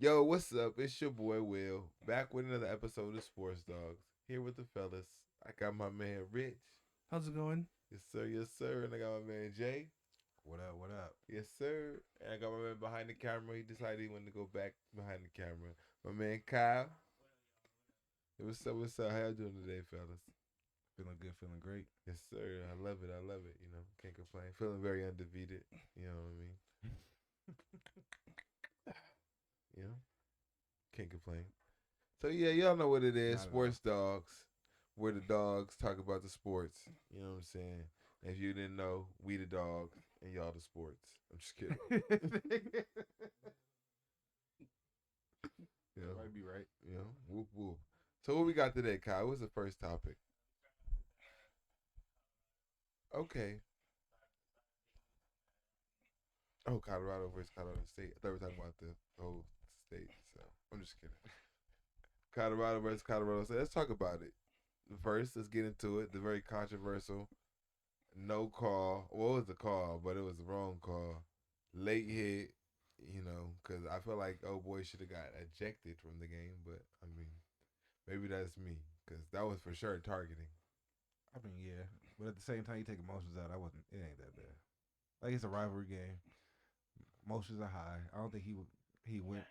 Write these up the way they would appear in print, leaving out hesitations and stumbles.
Yo, what's up? It's your boy Will, back with another episode of Sports Dogs. Here with the fellas. I got my man Rich. How's it going? Yes, sir, yes, sir. And I got my man Jay. What up? What up? Yes, sir. And I got my man behind the camera. He decided he wanted to go back behind the camera. My man Kyle. Hey, what's up? What's up? How y'all doing today, fellas? Feeling good, feeling great. Yes, sir. I love it. I love it. You know, can't complain. Feeling very undefeated. You know what I mean? You know, can't complain. So yeah, y'all know what it is. Not at Sports Dogs. We're the dogs talk about the sports. You know what I'm saying? If you didn't know, we the dogs and y'all the sports. I'm just kidding. You know, Might be right. you know, whoop whoop. So what we got today, Kyle? What's the first topic? Okay. Oh, Colorado versus Colorado State. I thought we were talking about the whole state. So I'm just kidding. Colorado versus Colorado State. Let's talk about it. First, let's get into it. The very controversial no call. Well, it was the call, but it was the wrong call. Late hit, you know, because I feel like oh boy should have got ejected from the game. But I mean, maybe that's me because that was for sure targeting. I mean, yeah, but at the same time, you take emotions out. It ain't that bad. Like it's a rivalry game. Emotions are high. I don't think he went.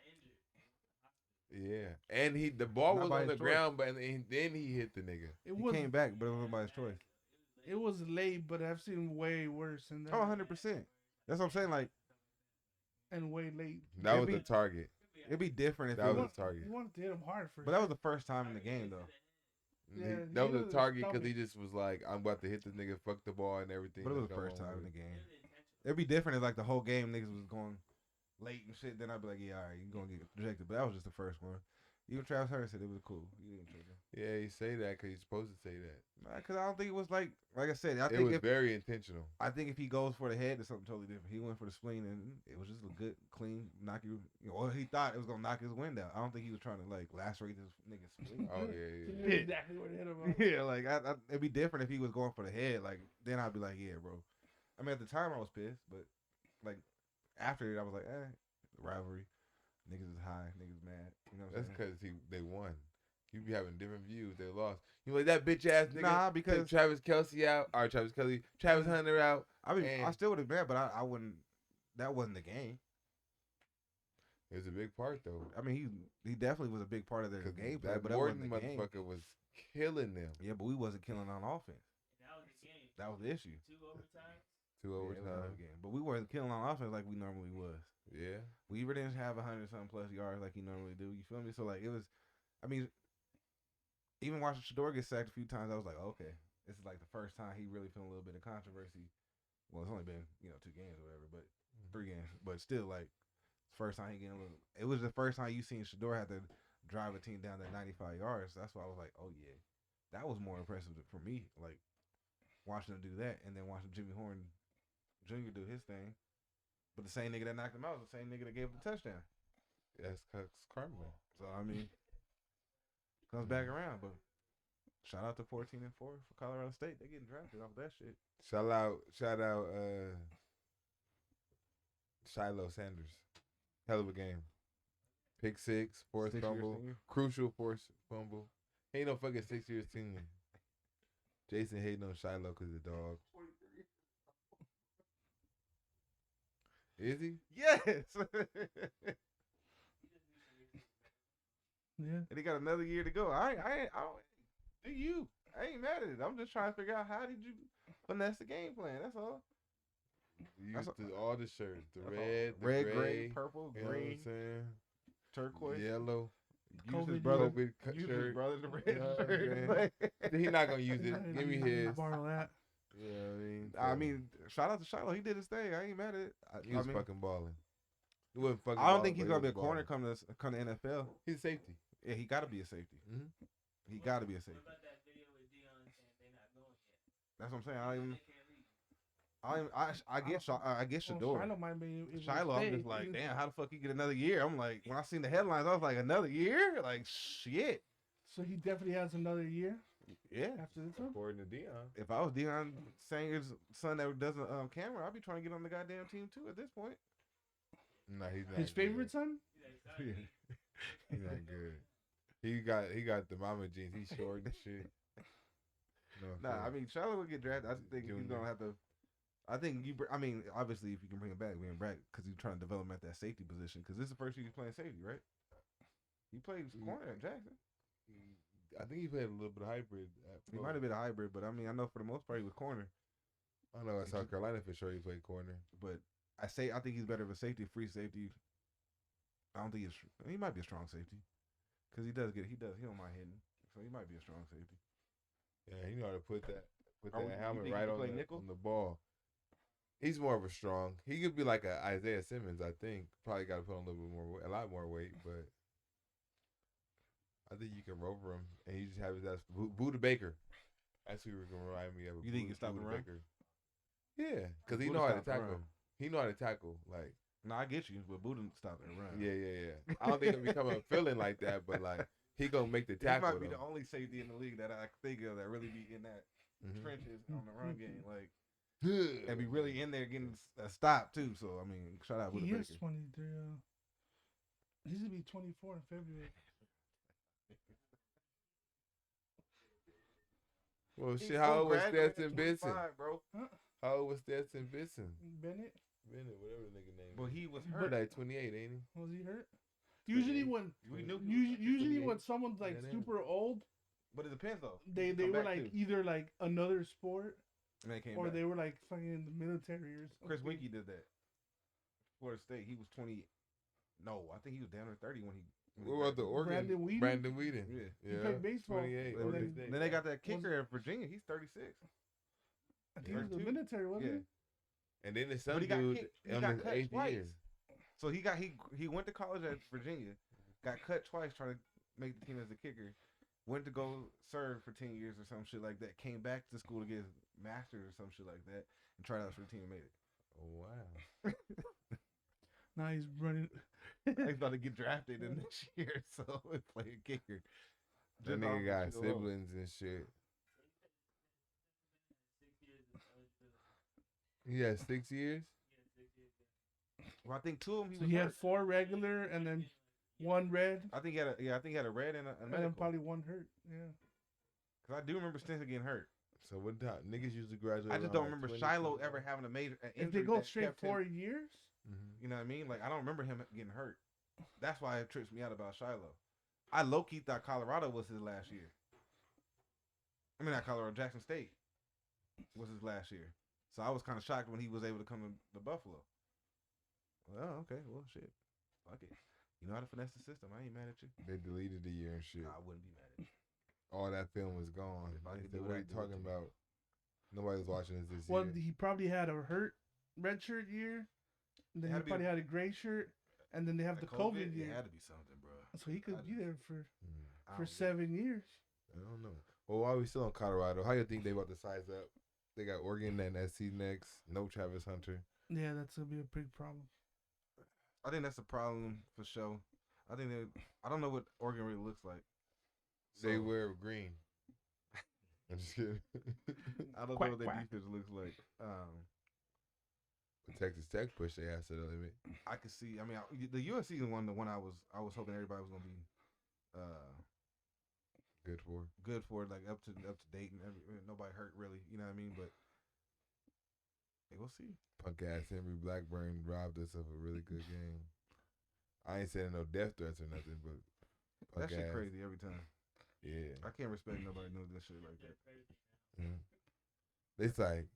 Yeah, and the ball Not was by on the his choice. ground, but then he hit the nigga. It He was came back, but it wasn't by his choice. it was late, but I've seen way worse than that. Oh, 100%. That's what I'm saying. Like And way late. That was Maybe- the target. it'd be different if That it was was. the target. You wanted to hit him hard for. But that was the first time in the game, though. Yeah, That he was a was target because he stomach. just was like, I'm about to hit this nigga, fuck the ball and everything. But it was Let's the go first on time in with the it. game. It'd be different if like the whole game niggas was going late and shit. Then I'd be like, yeah, all right, you gonna get rejected. But that was just the first one. Even Travis Hunter said it was cool. He didn't trigger. Yeah, you say that because you're supposed to say that. Because I don't think it was like I said. I It think was if very intentional. I think if he goes for the head, it's something totally different. He went for the spleen, and it was just a good, clean knock you. Or he thought it was gonna knock his wind out. I don't think he was trying to like lacerate this nigga's spleen. Oh, He yeah. knew exactly where to hit him. On. Yeah, like it'd be different if he was going for the head. Like then I'd be like, yeah, bro. I mean, at the time I was pissed, but like after it, I was like, rivalry, niggas is high, niggas mad. You know what I'm That's saying? because they won. You be having different views. They lost. You like that bitch ass nigga? Nah, took because Travis Kelsey out. Or Travis Hunter out. I mean, and I still would have been, but I wouldn't. That wasn't the game. It was a big part, though. I mean, he definitely was a big part of their 'Cause gameplay, that but that wasn't Morton the game. motherfucker was killing them. Yeah, but we wasn't killing on offense. That was the game. That was the issue. 2 overtimes. 2 Yeah, it was another overtime. game. But we weren't killing on offense like we normally was. Yeah. Weaver didn't have 100-something plus yards like he normally do. You feel me? So like it was. I mean, even watching Shador get sacked a few times, I was like, okay, this is like the first time he really feeling a little bit of controversy. Well, it's only been 2 games or whatever, but 3 games, but still like first time he getting a little. It was the first time you seen Shador have to drive a team down that 95 yards. That's why I was like, oh yeah, that was more impressive for me. Like watching him do that, and then watching Jimmy Horn Jr. do his thing. But the same nigga that knocked him out was the same nigga that gave him the touchdown. That's karma. So I mean, comes back around. But shout out to 14-4 for Colorado State. They getting drafted off that shit. Shout out, Shiloh Sanders. Hell of a game. Pick 6, forced 6 years fumble. senior. Crucial forced fumble. He ain't no fucking 6 years senior. Jason hating on Shiloh because of the dog. Is he? Yes. Yeah. And he got another year to go. I don't, do you? I ain't mad at it. I'm just trying to figure out how did you finesse the game plan. That's all. You That's used to all the shirts. The That's all. red, the red, gray, gray, purple, you know what I'm green, saying? turquoise. Yellow. Use his COVID brother. COVID cut Use his shirt. brother the red You know what I'm shirt. saying? He not gonna use it. Give me his. Borrow that. Yeah, I mean, shout out to Shiloh. He did his thing. I ain't mad at it. he was I mean, fucking balling. He wasn't fucking. I don't balling, think he's but gonna he be a was corner balling. come to NFL. He's a safety. Yeah, he got to be a safety. Mhm. He got to be a What safety. about that video with Dion saying they not going yet? That's what I'm saying. I don't even. They can't read. I get I get Shador. Shiloh might be. Shiloh, I'm just like, damn, how the fuck he get another year? I'm like, when I seen the headlines, I was like, another year? Like, shit. So he definitely has another year Yeah. after this one. According to Dion. If I was Deion Sanger's son that doesn't camera, I'd be trying to get on the goddamn team too at this point. No, he's not. His favorite son? Yeah. He's not good. He got the mama jeans. He's short and shit. No, Nah, I mean Charlotte will get drafted. I think he's Junior. gonna have to. I think I mean, obviously, if you can bring him back, because he's trying to develop him at that safety position. Because this is the first year he's playing safety, right? He played corner at Jackson. I think he played a little bit of hybrid. He might have been a hybrid, but I mean, I know for the most part he was corner. I don't know at South Carolina for sure he played corner. But I think he's better of a safety, free safety. I don't think he might be a strong safety because he don't mind hitting, so he might be a strong safety. Yeah, he know how to put that You helmet think he right can play nickel? on the ball. He's more of a strong. He could be like a Isaiah Simmons, I think. Probably got to put on a little bit more, a lot more weight, but I think you can rover him, and he just have his ass Buda Baker. That's who you're gonna remind me of. You think he can stop the run? Baker. Yeah, because he Buda know how to stopped the tackle. run. He know how to tackle. Like, No, I get you, but Buda stopped that run. yeah. I don't think he'll become a feeling like that, but like he gonna make the He tackle. might be though. the only safety in the league that I think of that really be in that Mhm. trenches on the run game, like, and be really in there getting a stop too. So I mean, shout out Buda He is Baker. 23. He's gonna be 24 in February. Well, He's shit. How old was graduated Stetson at Benson? 25, bro. Huh? How old was Stetson Benson? Bennett, Bennett, whatever the nigga name. But is. he was He hurt. like 28, ain't he? was he hurt? Usually when We knew. usually when 28. someone's like Yeah, super old, But it depends though. they Come were back, like too. either like another sport And they came or back. they were like fucking in the military or something. Chris Winkie did that. Florida State. He was 20. No, I think he was down to 30 when he. What about the Oregon? Brandon Whedon? Yeah. He played baseball. 28. And Oregon then- State. Then they got that kicker at Virginia. He's 36. I think he was in the 32. military, wasn't Yeah. And then the But some he got dude kicked. He on got his cut 8th twice. year. So he went to college at Virginia, got cut twice trying to make the team as a kicker. Went to go serve for 10 years or some shit like that. Came back to school to get his master's or some shit like that, and tried out for the team and made it. Oh wow. Now he's running. He's about to get drafted in this year, so he's playing kicker. That Just nigga off got the shit alone. siblings and shit. He had 6 years. Well, I think 2 of them. So he had 4 regular and then 1 red, I think he had a red and a and then medical. probably 1 hurt. Yeah. Cause I do remember Stinson getting hurt. So what time niggas usually graduate? I just around, don't like, remember 20, Shiloh 21. ever having a major an If injury they go that straight kept him- 4 years, You know what I mean? Like I don't remember him getting hurt. That's why it trips me out about Shiloh. I low key thought Colorado was his last year. I mean, not Colorado, Jackson State was his last year. So I was kind of shocked when he was able to come to Buffalo. Well, okay, well, shit, fuck it. You know how to finesse the system. I ain't mad at you. They deleted the year and shit. I wouldn't be mad at you. All that film was gone. If I They could said, do it, what are I'd you do it talking too. about? Nobody was watching this well, year. he probably had a hurt redshirt year. And then Had he to be- probably had a gray shirt, and then they have That the COVID it year. had to be something, bro. So he could be there for Mm, I for don't get it. 7 years. I don't know. Well, while we still in Colorado, how you think they about to size up? They got Oregon and SC next. No Travis Hunter. Yeah, that's gonna be a big problem. I think that's a problem for sure. I think I don't know what Oregon really looks like. They So, wear green. I'm just kidding. I don't Quack, know what their quack. defense looks like. Texas Tech pushed their ass to the limit. I could see. I mean, the USC is the one I was hoping everybody was gonna be Good for. good for, like up to date and nobody hurt really. You know what I mean? But hey, we'll see. Punk ass Henry Blackburn robbed us of a really good game. I ain't saying no death threats or nothing, but That punk shit ass. crazy every time. Yeah. I can't respect nobody doing this shit like that. Mhm. It's like,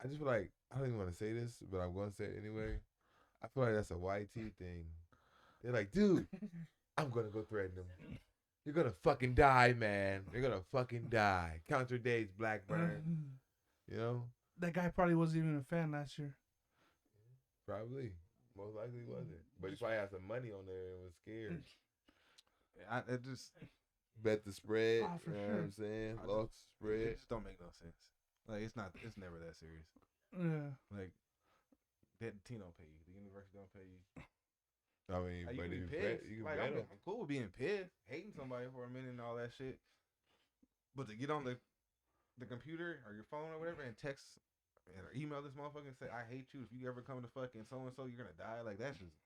I just feel like, I don't even want to say this, but I'm going to say it anyway. I feel like that's a YT thing. They're like, dude, I'm going to go threaten them. You're going to fucking die, man. You're going to fucking die. Count your days, Blackburn. You know? That guy probably wasn't even a fan last year. Probably. Most likely he wasn't. But he probably had some money on there and was scared. It just Bet the spread. Oh, for you know sure. what I'm saying? I Lost it spread. just don't make no sense. Like it's never that serious. Yeah. Like that team don't pay you. The university don't pay you. I mean, Like, you but can if be you bet, pissed. you can Like, bet I'm 'em. cool with being pissed, hating somebody for a minute and all that shit. But to get on the computer or your phone or whatever and text or email this motherfucker and say, I hate you. If you ever come to fucking so and so, you're gonna die. Like that's just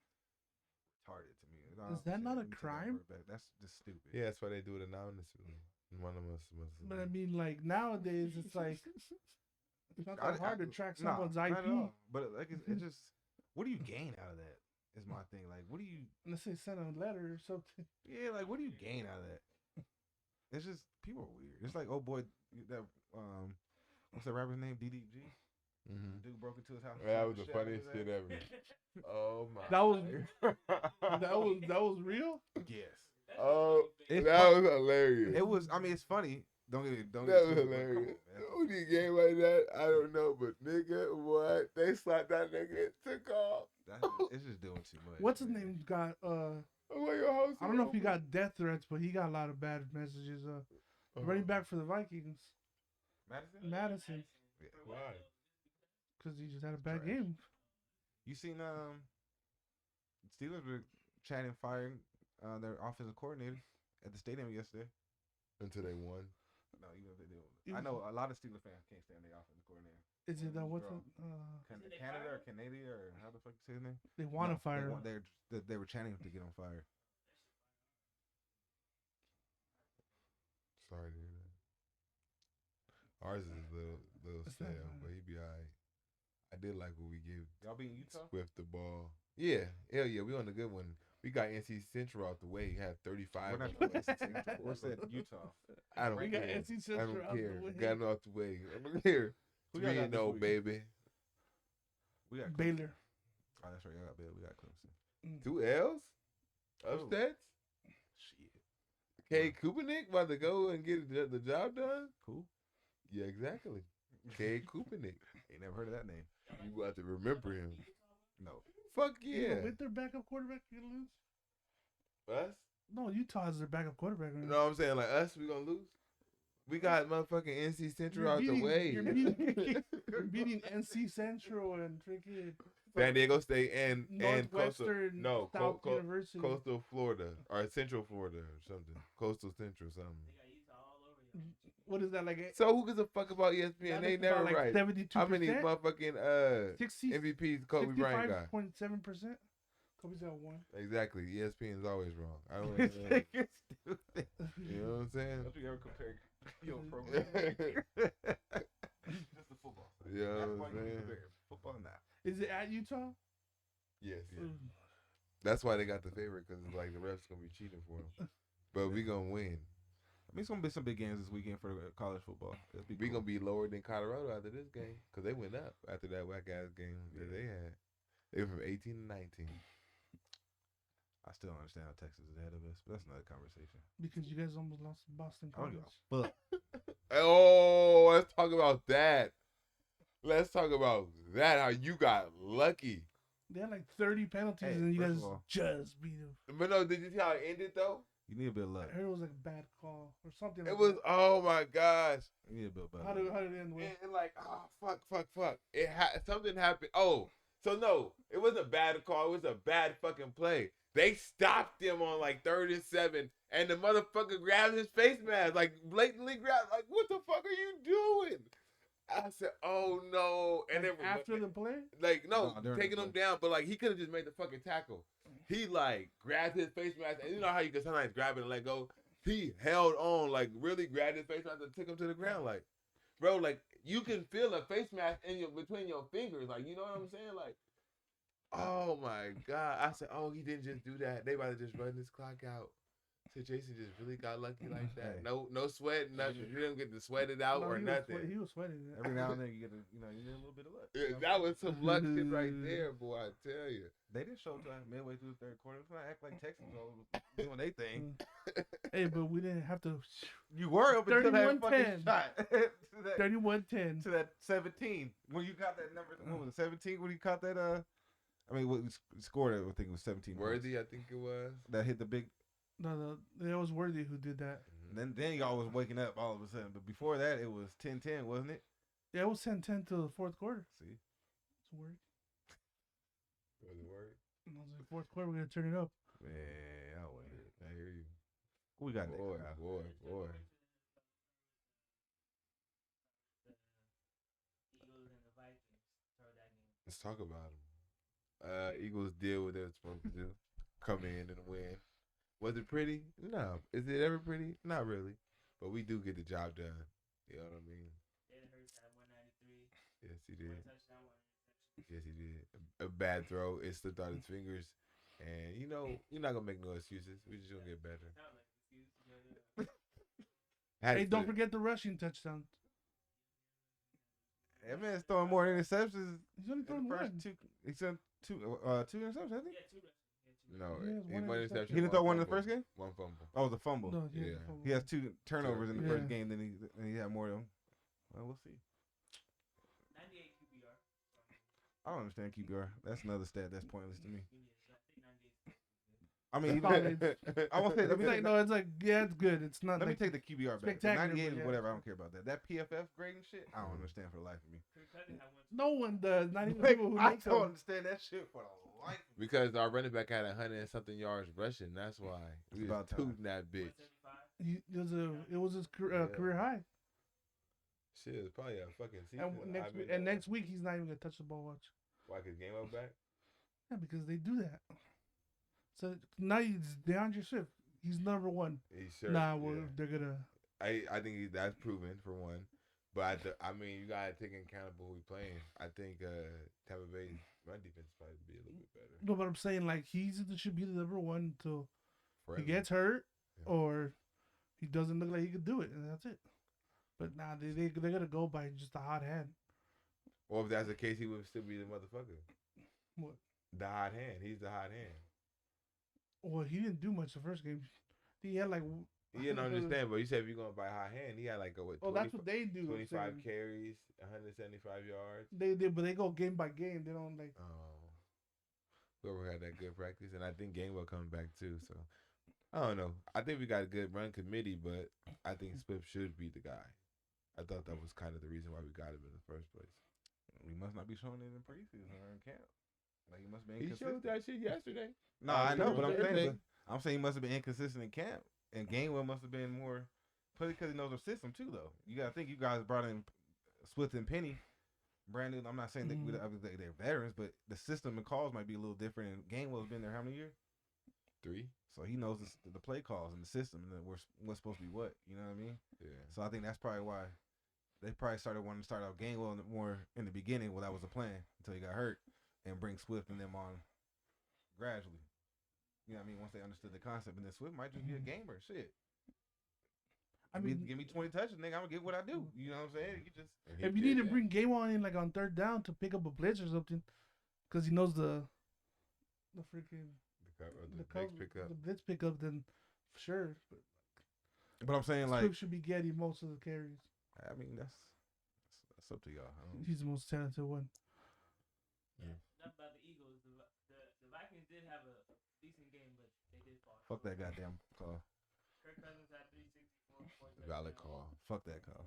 retarded to me. Is that not a crime? That's just stupid. Yeah, that's why they do it anonymously. One of us must. But I mean, like nowadays, it's like it's not that hard to track someone's Not IP. at all. But like, it's just, what do you gain out of that? Is my thing. Like, what do you? Let's say send a letter or something. Yeah, like, what do you gain out of that? It's just, people are weird. It's like, oh boy, that what's that rapper's name? DDG. Mm-hmm. Dude broke into his house. That was the funniest shit ever. Oh my! That was real. Yes. Oh, It's that was hilarious. It was. I mean, it's funny. Don't get That it was twisted, but hilarious. come on, Who did game like that? I don't know, but nigga, what? They slapped that nigga and took off. it's just doing too much. What's his man. name? Got I'm like, your house I don't know if he is got death threats, but he got a lot of bad messages. open. Running back for the Vikings, Madison, Yeah. Why? because he just had a bad Trash. game. You seen Steelers were chatting, firing their offensive coordinator at the stadium yesterday. Until they won. No, even if they didn't. I know a lot of Steelers fans can't stand their offensive coordinator. Is it what's it? Canada or Canada or how the fuck you say his name? They want to No, fire him. They were chanting to get on fire. Sorry to hear that. Ours is a little It's not stale, bad. but he be alright. I did like what we gave Y'all beating Utah? Swift the ball. Yeah, hell yeah, we on the good one. We got NC Central out the way. He had 35. We're not of them. What's that? Utah. I don't We got care. NC I Central don't out the care. way. Got him out the way. I don't care. Who y'all got 3-0, this week? baby. We got Baylor. Oh, that's right. Y'all got Baylor. We got Clemson. 2 L's? Upsets? Shit. K. Kupenick about to go and get the job done? Cool. Yeah, exactly. K. Kupenick. Ain't never heard of that name. You got to remember him. No. Fuck Even yeah. with their backup quarterback, you gonna lose? Us? No, Utah's their backup quarterback. Right You know what I'm saying? Like us, we gonna lose? We got motherfucking NC Central out the way. You're beating NC Central and freaking San Diego State and Coastal, Northwestern no, South University. Coastal Florida or Central Florida or something. Coastal Central something. What is that like? So who gives a fuck about ESPN? They never like right. 72%. How many motherfucking MVPs Kobe Bryant got? 65.7%. Kobe's got one. Exactly. ESPN is always wrong. I don't This understand. nigga's stupid. You know what I'm saying? Don't you ever compare your program? Just the football. You know That's what why I'm you saying? compare football now. Is it at Utah? Yes. Ooh. That's why they got the favorite because like the refs gonna be cheating for them. But we gonna win. I mean, it's gonna be some big games this weekend for college football. We gonna be lower than Colorado after this game because they went up after that whack ass game that they had. They were from 18 to 19. I still don't understand how Texas is ahead of us, but that's another conversation. Because you guys almost lost to Boston I don't College. give a fuck. Oh, let's talk about that. Let's talk about that. How you got lucky. They had like 30 penalties Hey, and you first guys of all- just beat them. But no, did you see how it ended though? You need a bit of luck. I heard it was like a bad call or something. It like was, that. oh my gosh. You need a bit of How luck. did it end with? And like, oh, fuck. Something happened. Oh, so no, it wasn't a bad call. It was a bad fucking play. They stopped him on like 3rd and 7, and the motherfucker grabbed his face mask, like blatantly grabbed. Like, what the fuck are you doing? I said, oh no. And Like, then after the play? like no, No, during taking the him play. down, but like he could have just made the fucking tackle. He like grabbed his face mask, and you know how you can sometimes grab it and let go. He held on, like really grabbed his face mask and took him to the ground. Like, bro, like you can feel a face mask in your between your fingers. Like, you know what I'm saying? Like, oh my god. I said, oh, he didn't just do that. They about to just run this clock out. So Jason just really got lucky like that. Hey. No sweat, nothing. You didn't get to sweat it out No, or he nothing. he was sweating it. Every now and then you get you need a little bit of luck. Yeah, that was some luck shit right there, boy. I tell you. They didn't show time midway through the third quarter. It's not act like Texans all doing their thing. Hey, but we didn't have to. You were up until that 31-10. fucking shot. to that 31-10. to that 17. When you got that number, what was it, 17? When you caught that, I mean, what scored it? I think it was 17. Worthy, I think it was. That hit the big. No, it was Worthy who did that. Then y'all was waking up all of a sudden. But before that, it was 10-10, wasn't it? Yeah, it was 10-10 to the fourth quarter. See, It's work. Was it work? And I was like, fourth quarter, we're gonna turn it up. man, I'll wait. I hear you. Who we got next? Boy, Kyle? boy. Eagles and the Vikings throw that game. Let's talk about them. Eagles did what they were supposed to do. come in and win. Was it pretty? No. Is it ever pretty? Not really. But we do get the job done. You know what I mean? Jalen Hurts had 193. Yes, he One did. touchdown, one interception. Yes, he did. A bad throw. It slipped out his fingers. And, you know, you're not going to make no excuses. We're just going to get better. Sound like excuse, but Had Hey, to- don't forget the rushing touchdown. That man's throwing more interceptions. He's only In throwing the first one. two, he sent two interceptions, I think. yeah, two rushes. No, He has he one one interception. interception. He didn't throw one in the fumble. first game. One fumble. Oh, the fumble. No, he has Yeah. a fumble. He has 2 turnovers in the first Yeah. game. Then he had more of them. Well, we'll see. 98 QBR. I don't understand QBR. That's another stat that's pointless to me. I think 98. I mean, I won't say. Let me It's like, no, it's like, yeah, it's good. It's not Let me like, take the QBR back. The spectacular, 98 but is yeah. whatever. I don't care about that. That PFF grading shit, I don't understand for the life of me. Kirk Cousins had one. no one does. Not even Like, people who I make don't them. understand that shit for the life of me. Because our running back had 100 and something yards rushing. That's why. It's We was about time. tooting that bitch. 175. It was his career, Yeah. career high. Shit, it's probably a fucking season. And next week he's not even gonna touch the ball. Watch. Why, his game up back? Yeah, because they do that. So now it's DeAndre Swift. He's number one. He sure. Nah, well, yeah. they're gonna. I think that's proven for one. But I mean, you gotta take accountable who we playing. I think Tampa Bay's run defense probably be a little bit better. No, but I'm saying like should be the number one until Forever. he gets hurt Yeah. or he doesn't look like he could do it, and that's it. But nah, they're gonna go by just a hot hand. Or if that's the case, he would still be the motherfucker. What? The hot hand. He's the hot hand. Well, he didn't do much the first game. He had like. You didn't understand, but you said if you're gonna buy hot hand, he had like a what? Oh, that's what they do. I'm 25 saying. carries, 175 yards. But they go game by game. They don't like. Oh, whoever had that good practice, and I think Gainwell coming back too. So I don't know. I think we got a good run committee, but I think Swift should be the guy. I thought that was kind of the reason why we got him in the first place. We must not be showing it in preseason or in camp. Like he must be He inconsistent. showed that shit yesterday. No, I know, but I'm Thursday. saying, I'm saying he must have been inconsistent in camp, and Gainwell must have been more, probably because he knows the system too. Though you gotta think you guys brought in Swift and Penny, brand new. I'm not saying that they're veterans, but the system and calls might be a little different. And Gainwell's been there how many years? 3. So he knows the play calls and the system and what's supposed to be what. You know what I mean? Yeah. So I think that's probably why they probably started wanting to start out Gainwell more in the beginning. Well, that was the plan until he got hurt, and bring Swift and them on gradually. You know what I mean? Once they understood the concept, and then Swift might just be a gamer. Shit. I mean, give me 20 touches, nigga. I'm gonna get what I do. You know what I'm saying? You just And he if you did need to that. bring game on in like on third down to pick up a blitz or something, because he knows the freaking the next pickup. the blitz pickup, then sure. But But I'm saying like, Swift should be getting most of the carries. I mean that's up to y'all. I don't, He's the most talented one. Yeah. Enough about the Eagles. The Vikings did have a decent game, but they did fall. fuck that goddamn call. Kirk Cousins had 364. Valid call. Fuck that call.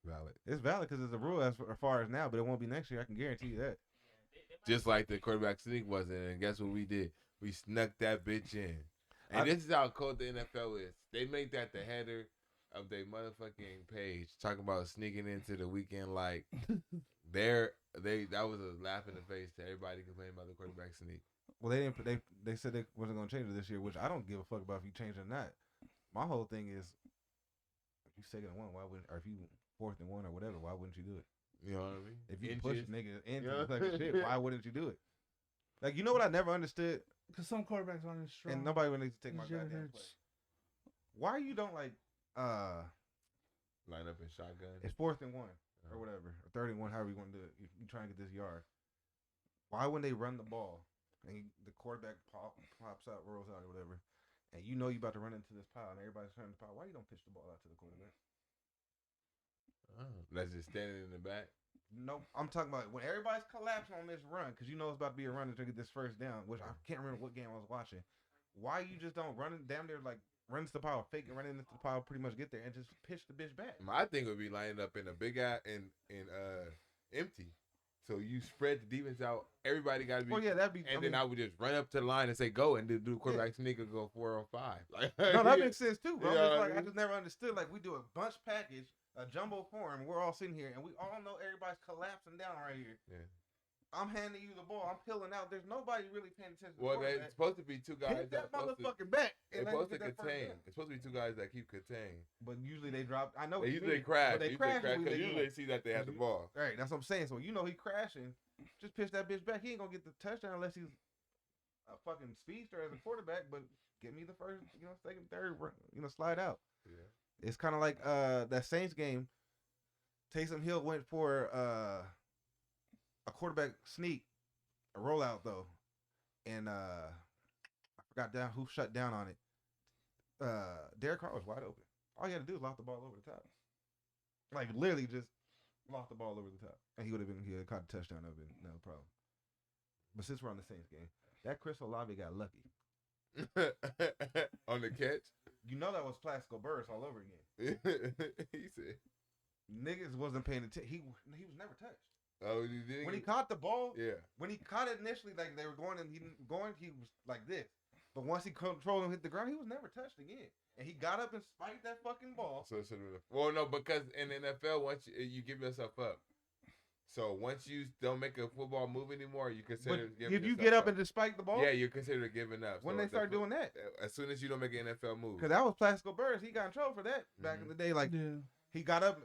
Valid. It's valid because it's a rule as far as now, but it won't be next year. I can guarantee you that. Just like the quarterback sneak wasn't, and guess what we did? We snuck that bitch in. And I- this is how cold the NFL is. They make that the header of their motherfucking page, talking about sneaking into the weekend. Like that was a laugh in the face to everybody complaining about the quarterback sneak. Well, they didn't. They said they wasn't gonna change it this year, which I don't give a fuck about if you change it or not. My whole thing is, if you 2nd and 1, why wouldn't? Or if you 4th and 1 or whatever, why wouldn't you do it? You know what I mean? If you Inches. push niggas into Yeah. the fucking shit, why wouldn't you do it? Like, you know what I never understood, Because some quarterbacks aren't as strong. and nobody would need to take my Jalen goddamn play. Hurts. Why you don't like? Line up in shotgun. It's 4th and 1 or whatever, or 3rd and 1, however you want to do it. You try and get this yard. Why wouldn't they run the ball and the quarterback pops out, rolls out, or whatever, and you know you about to run into this pile and everybody's turning the pile? Why you don't pitch the ball out to the quarterback? That's just standing in the back. No, I'm talking about when everybody's collapsing on this run because you know it's about to be a run to get this first down, which I can't remember what game I was watching. Why you just don't run it damn near like run into the pile, fake it, run into the pile, pretty much get there and just pitch the bitch back? My thing would be lining up in a big ass in empty. So you spread the defense out. Everybody got to be. Well, yeah, that'd be. And then I would just run up to the line and say go and do quarterback sneak and go 4 on 5. Like, no, that makes sense too, bro. You know It's what I like I mean? just never understood. Like we do a bunch package, a jumbo form. We're all sitting here and we all know everybody's collapsing down right here. Yeah. I'm handing you the ball. I'm peeling out. There's nobody really paying attention. To Well, the it's supposed to be two guys hit that supposed to. motherfucker back. They're And supposed to let me get that first contain. down. It's supposed to be two guys that keep contain. But usually they drop. I know. They what you usually mean, crash. But they Usually crash crash when because they usually like, they see that they have the ball. Right, that's what I'm saying. So you know he crashing. Just pitch that bitch back. He ain't gonna get the touchdown unless he's a fucking speedster as a quarterback. But give me the first, second, third, slide out. Yeah. It's kind of like that Saints game. Taysom Hill went for a quarterback sneak, a rollout though, and I forgot down who shut down on it. Derek Carr was wide open. All he had to do was lock the ball over the top. Like literally just lock the ball over the top, and he would have caught a touchdown. That would have been no problem. But since we're on the Saints game, that Chris Olave got lucky. On the catch. You know that was Plaxico Burress all over again. He said, Niggas wasn't paying attention. He was never touched. "Oh, you did." When he caught the ball, Yeah. when he caught it initially, like they were going and he didn't going, he was like this. But once he controlled and hit the ground, he was never touched again. And he got up and spiked that fucking ball. So it should have been. Well, no, because in the NFL, once you give yourself up. So once you don't make a football move anymore, you consider But giving if you yourself get up and just spike the ball, yeah, you consider giving up. when So they start doing that, as soon as you don't make an NFL move, because that was Plaxico Burress, he got in trouble for that back in the day. Like Yeah. he got up,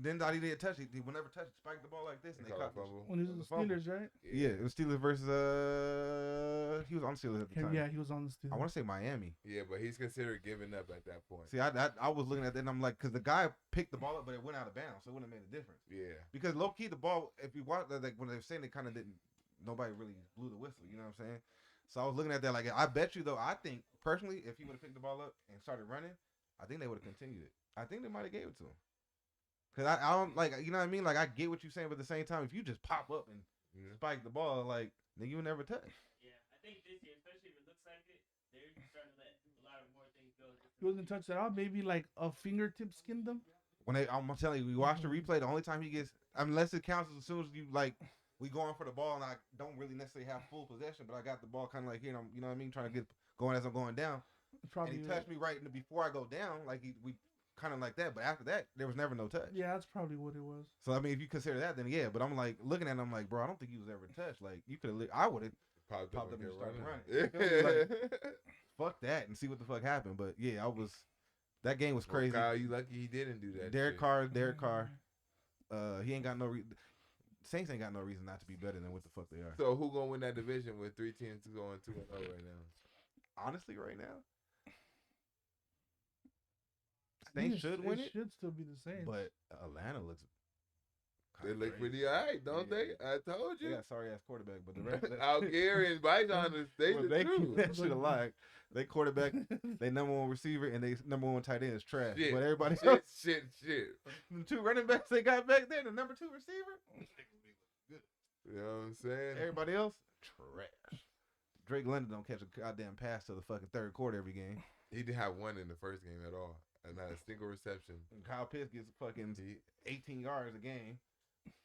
then thought he didn't touch it. He would never touch it, spiked the ball like this, and They they call caught it fumble. When he was the fumble. Steelers, right? Yeah, it was Steelers versus he was on Steelers at the time. Yeah, he was on the Steelers. I want to say Miami. Yeah, but he's considered giving up at that point. See, I was looking at that and I'm like, because the guy picked the ball up, but it went out of bounds, so it wouldn't have made a difference. Yeah. Because low key, the ball, if you watch, like when they were saying they kind of didn't, nobody really blew the whistle. You know what I'm saying? So I was looking at that like, I bet you though, I think personally, if he would have picked the ball up and started running, I think they would have continued it. I think they might have gave it to him. Cause I don't like, you know what I mean? Like I get what you're saying, but at the same time, if you just pop up and spike the ball, like then you would never touch. Yeah, I think this year, especially if it looks like it, they're starting to let a lot of more things go. He wasn't touched at all. Maybe like a fingertip skinned him. When I'm telling you, we watch the replay. The only time he gets, unless it counts as soon as you like, we going for the ball and I don't really necessarily have full possession, but I got the ball kind of like here, and I'm, you know what I mean, trying to get going as I'm going down. Probably. And he touched me right before I go down, like we kind of like that. But after that, there was never no touch. Yeah, that's probably what it was. So I mean, if you consider that, then yeah. But I'm like looking at him, like, bro, I don't think he was ever touched. Like you could have, I would have Popped popped up up and and started running. running. Fuck that and see what the fuck happened. But yeah, that game was crazy. Kyle, you lucky he didn't do that. Derek shit. Carr. He ain't got no Saints ain't got no reason not to be better than what the fuck they are. So who gonna win that division with 3 teams going 2-0 right now? Honestly, right now, Saints should win it. Should still be the same. But Atlanta looks. They kinda look crazy. pretty alright, don't Yeah. they? I told They you. got sorry ass quarterback, but the rest of Algier and Bijan, they well, the they truth. that shit alive. They quarterback, they number one receiver, and they number one tight end is trash. Shit. But everybody Shit, else, shit. the two running backs they got back there, the number two receiver, You know what I'm saying? everybody else trash. Drake London don't catch a goddamn pass till the fucking third quarter every game. He didn't have one in the first game at all. And not a single reception. And Kyle Pitts gets fucking 18 yards a game.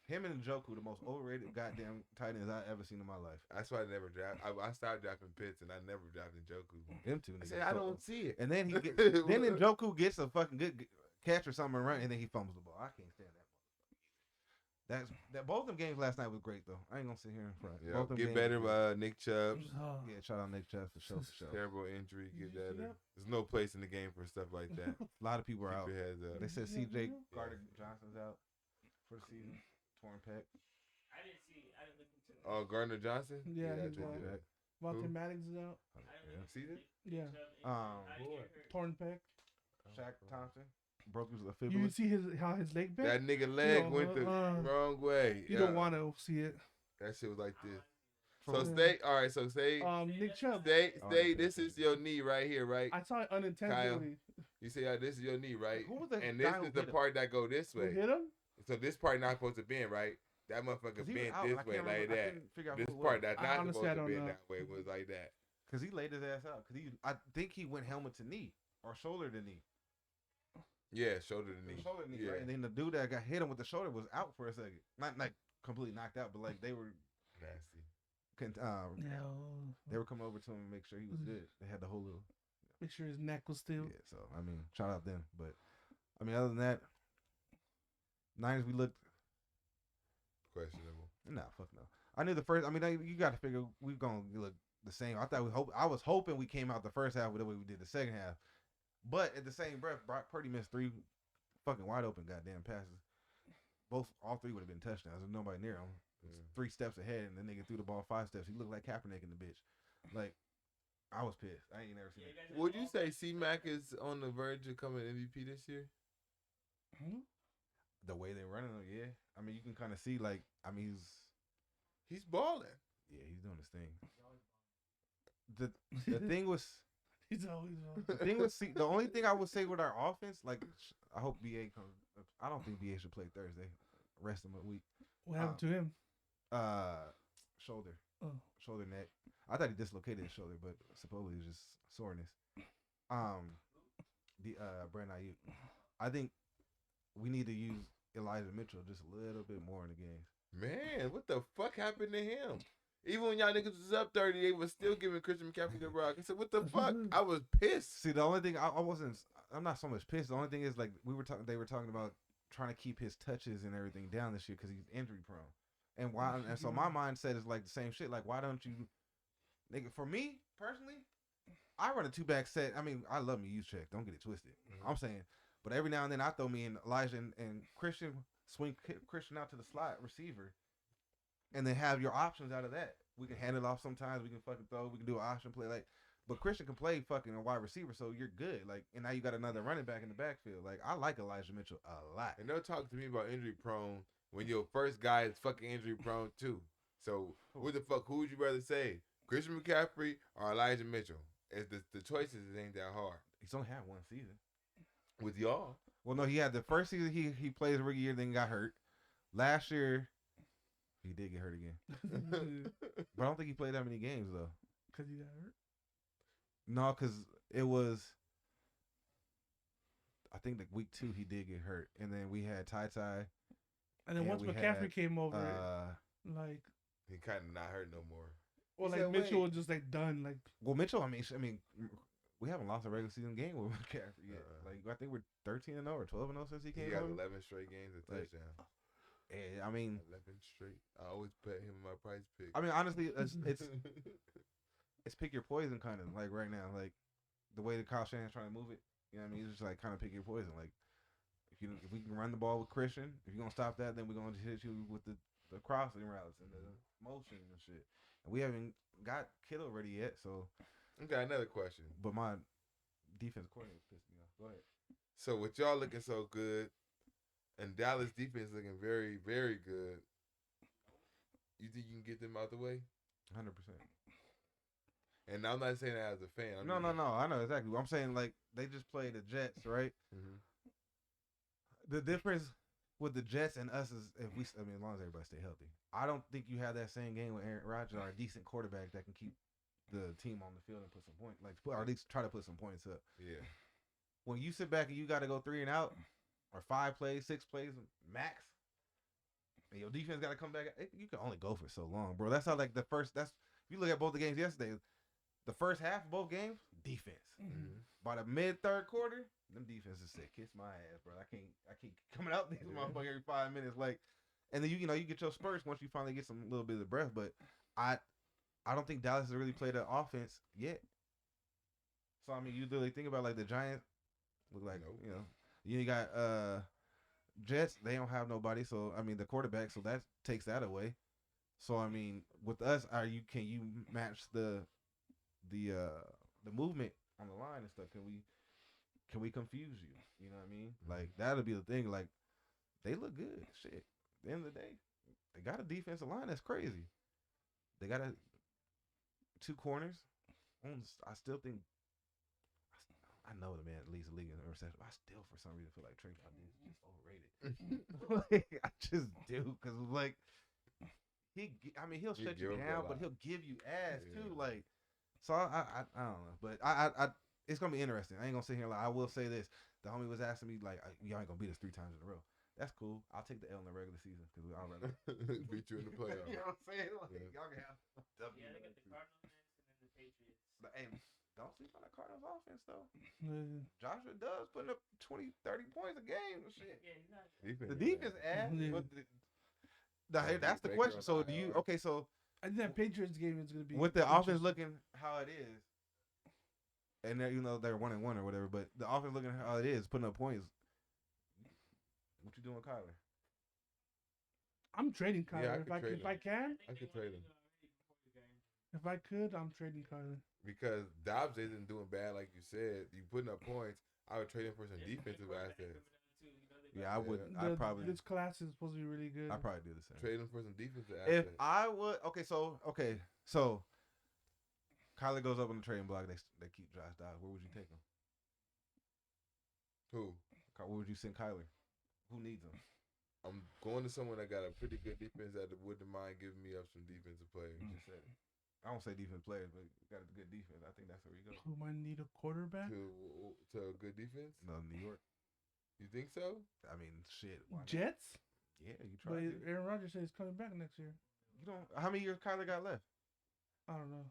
Him and Njoku, the most overrated goddamn tight ends I ever seen in my life. That's why I never draft. I stopped drafting Pitts and I never drafted Joku. Them two I niggas. said I don't see it. And then he get, then Njoku gets a fucking good catch or something and run, and then he fumbles the ball. I can't stand that. That both them games last night was great though. I ain't gonna sit here and front. Yeah, Both them get games better, was great. Nick Chubb. Oh. Yeah, shout out Nick Chubb for sure. For sure. Terrible injury. Did Get you see better. that? There's no place in the game for stuff like that. A lot of people are out. Keep your heads up. They said Yeah, C.J. yeah. Carter Johnson's out for the season. Torn pec. I didn't look into it. Oh, Gardner Johnson? Yeah, I he's did out. do that. Monte Who? Maddox is out. I didn't Yeah. look See into that? Nick Yeah. Chubb Um, I boy. get hurt. Torn pec. Shaq Thompson broke his You fibula. see how his leg bent? That nigga leg No, went the wrong way. You don't want to see it. That shit was like this. So From- stay. All right. So stay. Nick Chubb. Stay. Oh, Stay. yeah. This is your knee right here, right? I saw it unintentionally. You see how this is your knee, right? Who was the And guy this who is the hit him? part that go this Who way. hit him? So this part not supposed to bend, right? That 'Cause motherfucker he was bent out. I this can't way remember- like I that. couldn't figure out This who it part was. that's I not honestly, supposed I to don't bend know. that way was like that. Cause he laid his ass out. Cause I think he went helmet to knee or shoulder to knee. Yeah, shoulder to knee. Shoulder to knee, Yeah. right? And then the dude that got hit him with the shoulder was out for a second. Not like completely knocked out, but like they were Nasty. No. they were coming over to him and make sure he was good. They had the whole little Make sure his neck was still. yeah. So I mean, shout out them. But I mean, other than that, Niners we looked Questionable. nah, fuck no. I knew the first. I mean, you got to figure we're gonna look the same. I was hoping we came out the first half the way we did the second half. But at the same breath, Brock Purdy missed 3 fucking wide open goddamn passes. All 3 would have been touchdowns. There's nobody near him. 3 steps ahead, and the nigga threw the ball 5 steps. He looked like Kaepernick in the bitch. Like, I was pissed. I ain't never seen it. Would you say C-Mac is on the verge of coming MVP this year? The way they're running him, yeah. I mean, you can kind of see, like, I mean, he's balling. Yeah, he's doing his thing. The thing was, He's always on. the thing was, the only thing I would say with our offense, like, I hope BA comes. I don't think BA should play Thursday. Rest him a week. What happened to him? Shoulder. Oh. Shoulder neck. I thought he dislocated his shoulder, but supposedly it's just soreness. Brandon Ayuk. I think we need to use Elijah Mitchell just a little bit more in the games. Man, what the fuck happened to him? Even when y'all niggas was up 30, they was still giving Christian McCaffrey the rock. I said, what the fuck? I was pissed. See, the only thing I'm not so much pissed. The only thing is, like, they were talking about trying to keep his touches and everything down this year because he's injury prone. And so my mindset is like the same shit. Like, why don't you, nigga? For me personally, I run a 2-back set. I mean, I love me use check. Don't get it twisted. I'm saying, but every now and then I throw me in Elijah and Christian, swing Christian out to the slot receiver, and then have your options out of that. We can hand it off sometimes. We can fucking throw. We can do an option play. Like, but Christian can play fucking a wide receiver, so you're good. Like, and now you got another running back in the backfield. Like, I like Elijah Mitchell a lot. And they'll talk to me about injury prone when your first guy is fucking injury prone too. So what the fuck? Who would you rather say, Christian McCaffrey or Elijah Mitchell? It's the choices ain't that hard. He's only had 1 season with y'all. Well, no, he had the first season he played his rookie year, then got hurt. Last year, he did get hurt again. But I don't think he played that many games though. Cause he got hurt. No, because it was. I think like week 2 he did get hurt, and then we had Ty. And then once McCaffrey came over, like he kind of not hurt no more. Well, like Mitchell was just like done. Like, well, Mitchell. I mean, we haven't lost a regular season game with McCaffrey yet. Like, I think we're 13-0 or 12-0 since he came. He got over. 11 straight games of touchdown. Yeah, I mean, 11 straight. I always bet him in my price pick. I mean, honestly, it's pick your poison kind of like right now. Like the way that Kyle Shanahan's trying to move it. You know what I mean? It's just like kind of pick your poison. Like if we can run the ball with Christian, if you're gonna stop that, then we're gonna hit you with the crossing routes and the motion and shit. And we haven't got Kittle ready yet, so. Okay, another question. But my defense coordinator pissed me off. Go ahead. So with y'all looking so good, and Dallas defense looking very, very good, you think you can get them out the way? 100%. And I'm not saying that as a fan. No. I know exactly. I'm saying, like, they just played the Jets, right? Mm-hmm. The difference with the Jets and us is as long as everybody stay healthy. I don't think you have that same game with Aaron Rodgers or a decent quarterback that can keep the team on the field and put some points, or at least try to put some points up. Yeah. When you sit back and you got to go 3 and out, or 5 plays, 6 plays max, and your defense got to come back, you can only go for so long, bro. That's how if you look at both the games yesterday, the first half of both games, defense. Mm-hmm. By the mid-third quarter, them defenses said, "Kiss my ass, bro. I can't coming out these motherfuckers every 5 minutes." Like, and then you get your spurts once you finally get some little bit of breath. But I don't think Dallas has really played an offense yet. So I mean, you really think about like the Giants look like you got Jets. They don't have nobody. So I mean, the quarterback. So that takes that away. So I mean, with us, can you match the movement on the line and stuff? Can we confuse you? You know what I mean? Like that'll be the thing. Like they look good. Shit. At the end of the day, they got a defensive line that's crazy. They got 2 corners. I still think. I know the man leads the league in interception. I still, for some reason, feel like Trey Valdez is just overrated. Like, I just do, because like he'll shut you down, but he'll give you ass too. Like, so I don't know, but I it's gonna be interesting. I ain't gonna sit here like I will say this. The homie was asking me like, y'all ain't gonna beat us 3 times in a row. That's cool. I'll take the L in the regular season because I'll rather beat you in the playoffs. You know what I'm saying? Like, y'all can have W. Yeah, they got the Cardinals next and then the Patriots. But, hey, don't sleep on the Cardinals offense though. Joshua does putting up 20, 30 points a game and shit. Yeah, he's not. The defense ass, but That's the Baker question. on So do you? IR. Okay, so I think that Patriots game is gonna be with the offense interesting. looking how it is, and they're 1-1 or whatever, but the offense looking how it is, putting up points. What you doing, Kyler? I'm trading Kyler Yeah, I if could I trade if I him. can. I could trade him If I could, I'm trading Kyler. because Dobbs isn't doing bad like you said. You putting up points. I would trade him for some defensive assets. Yeah, I would. Yeah. I probably. This class is supposed to be really good. I probably do the same. Trade him for some defensive If assets. I would, so Kyler goes up on the trading block. They keep Josh Dawgs. Where would you take him? Who? Where would you send Kyler? Who needs him? I'm going to someone that got a pretty good defense that wouldn't mind giving me up some defensive players. You just said it. I don't say defense players, but got a good defense. I think that's where you go. Who might need a quarterback? To a good defense? No, New York. You think so? I mean, shit. Why not? Jets. Yeah, you But try. to. Aaron Rodgers says he's coming back next year. You don't. How many years Kyler got left? I don't know.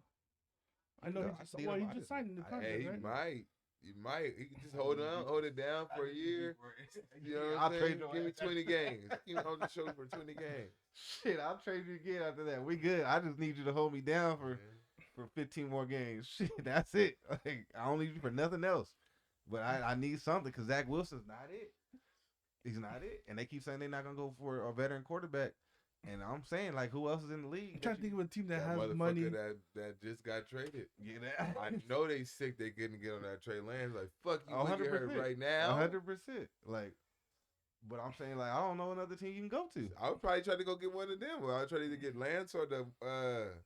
I know No, he I just, see well, him. he I just just- signed a new contract, Hey, he right? might. He might. He can just hold it down for a year. You know what I'll I'm saying? trade your Give me ass. 20 games. Give me on the show for 20 games. Shit, I'll trade you again after that. We good. I just need you to hold me down for Man. 15 more games. Shit, that's it. Like I don't need you for nothing else. But I need something because Zach Wilson's not it. He's not it. And they keep saying they're not gonna go for a veteran quarterback. And I'm saying like who else is in the league? I'm trying to think of a team that That has motherfucker money. that just got traded. Yeah, that. I know they sick. They couldn't get on that Trey Lance. Like fuck you, 100%. get hurt right now. 100%. Like, but I'm saying like I don't know another team you can go to. I would probably try to go get one of them. I would try to either get Lance or the.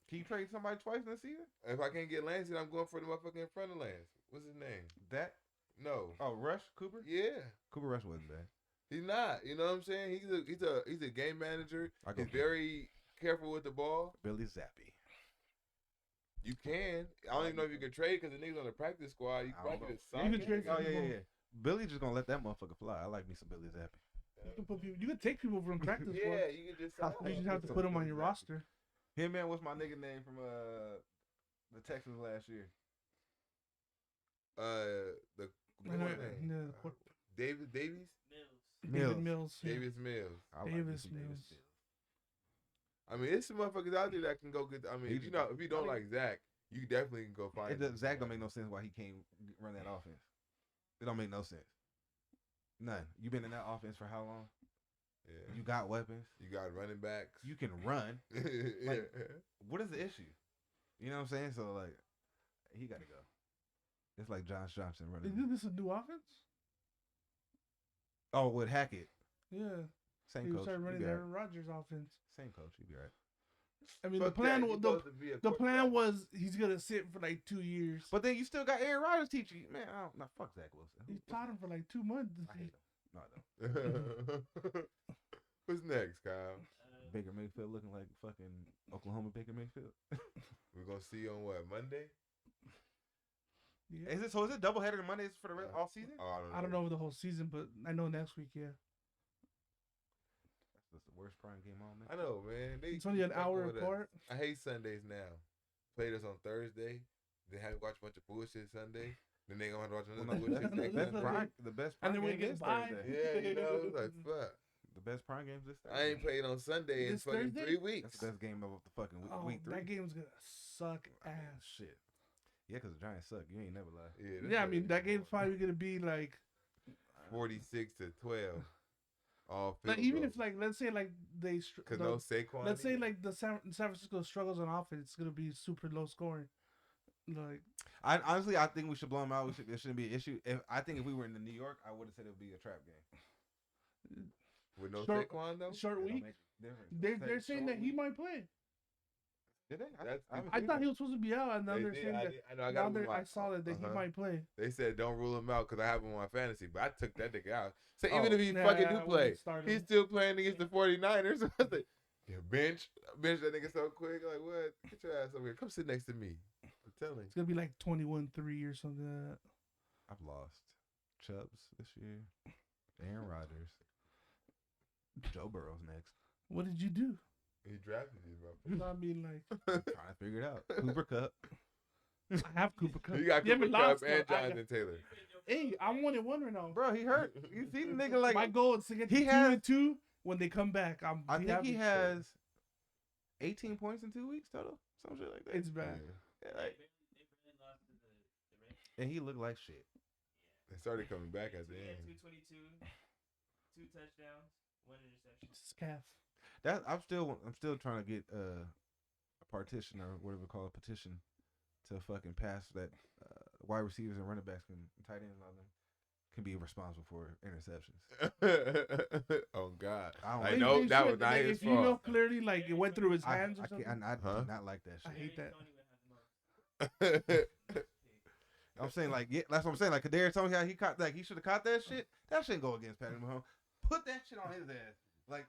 Can you trade somebody twice in the season? If I can't get Lance, then I'm going for the motherfucker in front of Lance. What's his name? That No. Rush Cooper. Yeah. Cooper Rush wasn't bad. He's not. You know what I'm saying? He's a game manager. I go He's very careful with the ball. Billy Zappi. You can. I don't even know if you can trade because the niggas on the practice squad. You I don't probably know. could You sign can trade Oh for yeah, people. yeah. Billy just gonna let that motherfucker fly. I like me some Billy Zappi. You can put people. You can take people from practice. Yeah, you can just. sign You just them. have to put them on your roster. Him man, what's my nigga name from the Texans last year? The I know, what name? yeah, the quar- Davis. David Mills. Mills. Yeah. Davis Mills. I like me Davis some Mills. I mean, it's some motherfuckers out there that can go get. I mean, He- if you don't like Zach, you definitely can go find. It does, Zach don't make no sense why he can't run that offense. It don't make no sense. None. You been in that offense for how long? Yeah. You got weapons. You got running backs. You can run. yeah. What is the issue? You know what I'm saying? So like, he got to go. It's like Josh Johnson running. Isn't this a new offense? Oh, with Hackett, Yeah. same He coach. started He running be the all right. Aaron Rodgers offense. Same coach. He be all right. I mean, Fuck the plan. that. You The supposed to be a the plan quarterback. was he's gonna sit for like 2 years. But then you still got Aaron Rodgers teaching you. Man, I don't. Nah, fuck Zach Wilson. He taught him for like 2 months. I hate him. No, I don't. What's next, Kyle? Baker Mayfield looking like fucking Oklahoma Baker Mayfield. We're gonna see you on what, Monday? Yeah. Is it doubleheader Mondays for the rest all season? Oh, I don't know over the whole season, but I know next week. Yeah, That's the worst prime game on, man. I know, man. it's only an hour apart. I hate Sundays now. Played us on Thursday. Then have to watch a bunch of bullshit Sunday. Then they gonna have to watch Well, another no, bullshit the next best Sunday. prime, the best prime And then we game get is by. Thursday. Yeah, you know, it's like fuck. The best prime games this Thursday. I ain't played on Sunday in This fucking Thursday? 3 weeks. That's the best game of the fucking Oh, week 3. that game's gonna suck ass. Shit. Yeah, because the Giants suck. You ain't never lie. Yeah, Yeah, I mean that game's probably gonna be like 46-12. All like field even goals. if like let's say like they Cause no Saquon. let's say either. like the San Francisco struggles on offense, it's gonna be super low scoring. Like I honestly, I think we should blow them out. It shouldn't be an issue. I think if we were in New York, I would have said it would be a trap game. with no short- Saquon though. short That don't week. make a difference. They're saying that he might play. Did they? That's- haven't I seen thought it. he was supposed to be out, and now They they're did, saying I that. did- I know, I Now gotta they're, move I out. saw that he might play. They said don't rule him out because I have him on fantasy, but I took that nigga out. So Oh, even if he Nah, fucking I do wouldn't play, start he's him. still playing against the 49ers. I was like, yeah, bench that nigga so quick. Like what? Get your ass over here. Come sit next to me. I'm telling It's gonna be like 21-3 or something like that. I've lost Chubbs this year. Aaron Rodgers. Joe Burrow's next. What did you do? He drafted you, bro. No, I mean like Trying to figure it out. Cooper Cup. I have Cooper Cup. You got You haven't Cooper Kupp lost, and though. I got- Jonathan Taylor. Hey, I'm 1-1 right now. Bro, he hurt. You see the nigga like My goal is to get he to has- 2-2 when they come back, I think he happy. has 18 points in 2 weeks total, some shit like that. It's bad. Yeah, like, They barely lost to the Rams. and he looked like shit. They started coming back at the He had end. 222, 2 touchdowns, 1 interception. Scaff. That I'm still trying to get a partition or whatever call a petition to fucking pass that wide receivers and running backs and tight ends and all them can be responsible for interceptions. Oh God! I I don't know They that should, was not like, his if you know fault. clearly, like it went through his hands or I something. can't. I Huh? do not like that I shit. hate that. Tony would have the most. I'm saying like yeah, that's what I'm saying. Like Kadarius told me how he caught like he should have caught that shit. That shouldn't go against Patrick Mahomes. Put that shit on his ass. Like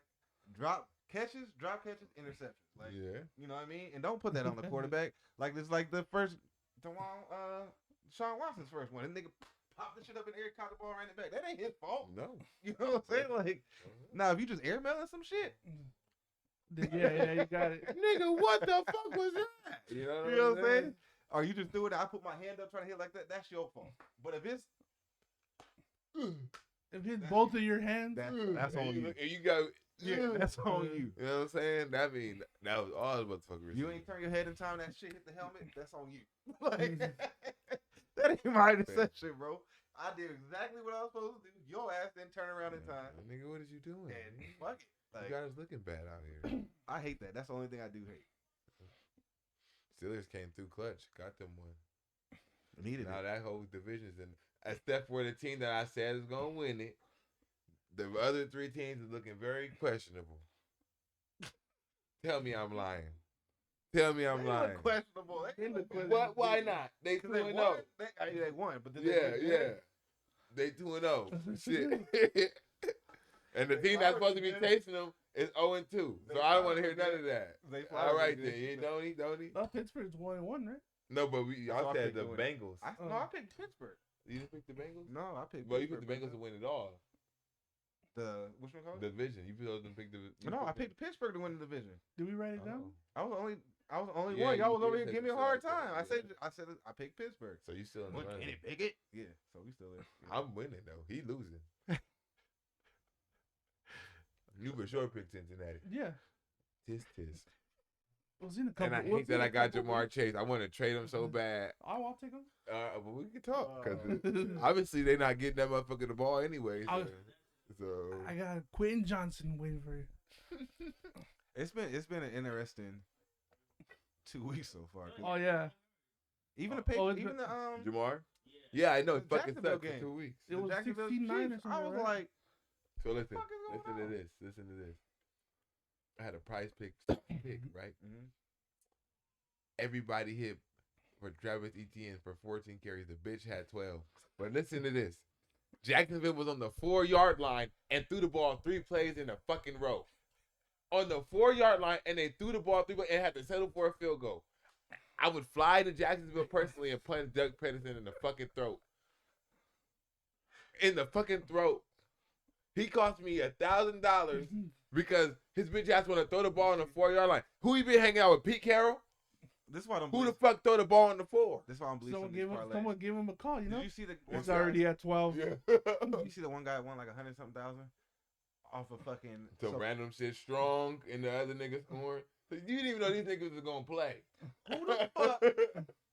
drop catches, interceptions. Like Yeah. you know what I mean? And don't put that on the quarterback. Like this like the first Sean Watson's first one. And nigga popped the shit up in the air, caught the ball, ran it back. That ain't his fault. No. You know what I'm saying? Like now if you just airmailing some shit, Yeah, you got it. Nigga, what the fuck was that? You know what I'm saying? Or you just do it, I put my hand up trying to hit like that, that's your fault. But if it's If it's both of your hands, that's on you. And you got That's on you. You know what I'm saying? That mean that was all the motherfuckers. You ain't turn your head in time that shit hit the helmet, that's on you. Like that ain't my interception, bro. I did exactly what I was supposed to do. Your ass didn't turn around in time. Nigga, what is you doing? And fuck it. Like, You got us looking bad out here. I hate that. That's the only thing I do hate. Steelers came through clutch, got them one. Needed Now it. that whole division's in a step for the team that I said is gonna win it. The other 3 teams are looking very questionable. Tell me I'm lying. Tell me I'm They lying. look questionable. They look questionable. What? Why not? They 2 Because they and won. 0. They won, but did Yeah, they win? yeah. They 2 and 0. Shit. And the team that's supposed to be chasing them is 0 and 2. So I don't want to hear none of that. All right then, don't he? well, Pittsburgh's 1-1, right? No, but So I I said picked the the winner. Bengals. No, I picked Pittsburgh. You didn't pick the Bengals? No, I picked Well, you Pittsburgh. picked the Bengals to win it all. Which one called? The division. You didn't pick the. No, I picked Pittsburgh to win the division. Did we write it down? Oh. I was the only Yeah, one. Y'all you was over did here say giving me a hard Pittsburgh, time. yeah. I said I picked Pittsburgh. So you still in the What, running. Kenny Pickett? Yeah, so we still there. Yeah. I'm winning though. He losing. You for sure picked Cincinnati. Yeah. Tis. Was in a couple. And I was hate in that a I got couple Jamar weeks. Chase. I want to trade him so bad. Oh, I'll take him. But we can talk because Oh. obviously they not getting that motherfucker the ball anyway. So I got Quentin Johnson waiting for you. It's been an interesting 2 weeks so far. 'Cause Oh yeah, even the Oh, Patriots, it's even the Jamar. Yeah. Yeah, I know. It The fucking Jacksonville sucked for game. 2 weeks. it the was Jacksonville 69 or Chiefs, something. I was right? like, So listen, fuck is going listen to on? this. Listen to this. I had a prize pick, right? Mhm. Everybody hit for Travis Etienne for 14 carries. The bitch had 12. But listen to this. Jacksonville was on the 4-yard line and threw the ball 3 plays in a fucking row. On the 4-yard line, and they threw the ball 3 plays and had to settle for a field goal. I would fly to Jacksonville personally and punch Doug Peterson in the fucking throat. In the fucking throat. He cost me $1,000 because his bitch ass want to throw the ball on the 4-yard line. Who he been hanging out with? Pete Carroll? This is why I don't Who believe. the fuck throw the ball on the 4? This is why I don't believe Someone some of these gave him. parlays. Someone gave him a call. You know, Did you see the one it's guy- already at 12. Yeah. You see the one guy won like 100-something thousand off of fucking. So random shit strong and the other niggas scoring. So you didn't even know these niggas was gonna play. Who the fuck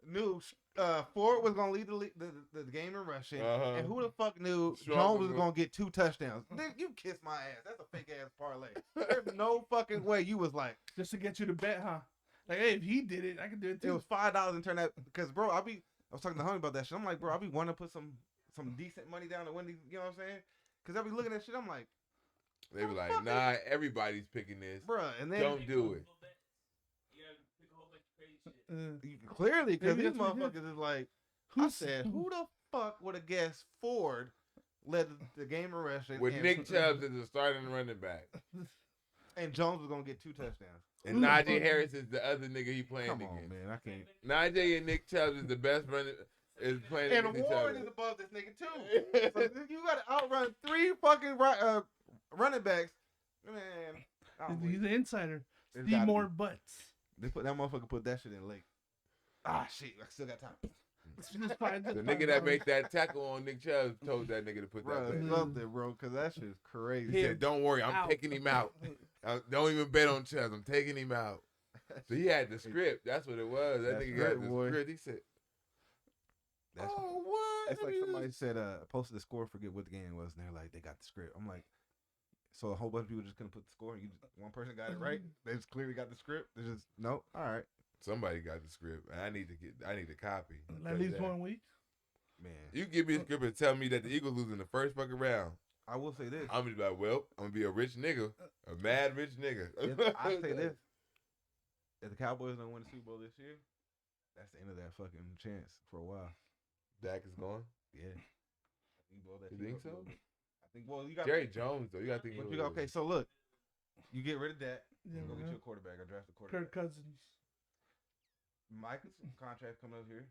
knew Ford was gonna lead the game in rushing, Uh-huh. and who the fuck knew Strong Jones was was gonna get 2 touchdowns? Nigga, you kiss my ass. That's a fake ass parlay. There's no fucking way you was like, Just to get you to bet, huh? Like, hey, if he did it, I can do it it too. was $5 and turn that because bro, I was talking to homie about that shit. I'm like, bro, I be wanting to put some decent money down to win these, you know what I'm saying? Because I be looking at shit, I'm like, They be like, nah, everybody's picking this. bro, and then Don't do it. You gotta pick a whole bunch of crazy shit. clearly because Maybe these that's what he did. motherfuckers is like, Who I said, who the fuck would have guessed Ford led the game in rushing With and, Nick Chubb as the starting running back. and Jones was gonna get 2 touchdowns? And Najee Harris is the other nigga he playing Come on, against. man, I can't. Najee and Nick Chubb is the best running is playing And against each Warren other. is above this nigga too. So you gotta outrun 3 fucking running backs, man. I don't He's believe an insider. It's Steve gotta more be. butts. They put that motherfucker put that shit in late. Ah shit, I still got time. Just fine, just The fine, nigga that bro. made that tackle on Nick Chubb told that nigga to put Bro, that back. something, bro, because that shit's crazy. He said, "Don't worry, I'm Out. taking him out. Don't even bet on Chubb. I'm taking him out." So he had the script. That's what it was. That That nigga script, got the boy. script. He said, That's "Oh, what?" It's like somebody said, posted the score, forget what the game was, and they're like, they got the script. I'm like, so a whole bunch of people just couldn't put the score, and one person got it right. They just clearly got the script. They just, nope, all right. Somebody got the script. I need a copy. At least 1 week. Man, You give me a script and tell me that the Eagles lose in the first fucking round. I will say this. I'm gonna be like, well, I'm gonna be a rich nigga, a mad rich nigga. I say this. If the Cowboys don't win the Super Bowl this year, that's the end of that fucking chance for a while. Dak is gone. Yeah. You think so? I think, well, you got Jerry Jones though. You gotta think. okay, so look, you get rid of that. Yeah, Go get man. you a quarterback or draft a quarterback. Kirk Cousins. Mike's contract coming up here.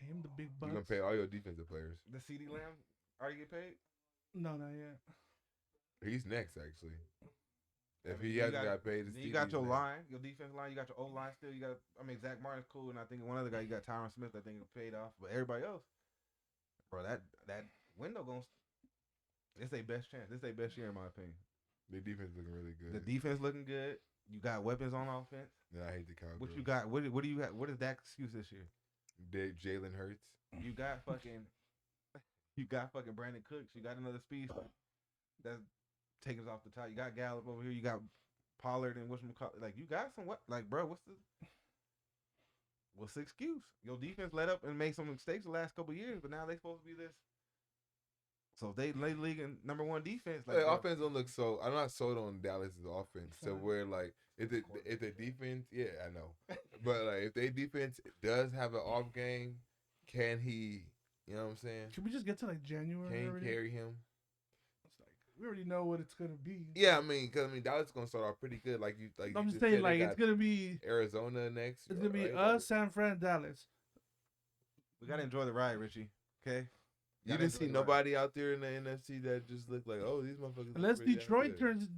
Pay him the big You're bucks. gonna pay all your defensive players. The CD Lamb already get paid. No, not yet. He's next actually. If mean, he you hasn't got- got paid, Then you got your line, your defense line. You got your O line still. You got, I mean, Zach Martin's cool, and I think one other guy. You got Tyron Smith. I think paid off, but everybody else, bro, that window going. It's their best chance. This their best year in my opinion. The defense looking really good. The defense looking good. You got weapons on offense. Yeah, I hate the Cowboys. What you got? What do you have? What is that excuse this year? Jalen Hurts. You got fucking. You got fucking Brandon Cooks. You got another speedster that's taking us off the top. You got Gallup over here. You got Pollard and whatchamacallit. Like you got some what? Like bro, what's the excuse? Your defense let up and made some mistakes the last couple of years, but now they supposed to be this. So if they lay league in number one defense. Like bro, offense don't look so. I'm not sold on Dallas's offense. So Fine. where like if the defense, yeah, I know, but like if their defense does have an off game, can he? You know what I'm saying? Can we just get to like January Can already? he carry him? It's like we already know what it's gonna be. Yeah, I mean, Dallas is gonna start off pretty good. Like you I'm just said, saying, they like got it's gonna be Arizona next. it's gonna be right? us, San Fran, Dallas. we gotta enjoy the ride, Richie. Okay. You didn't see nobody out there in the NFC that just looked like, oh, these motherfuckers. look Unless pretty damn Detroit good. turns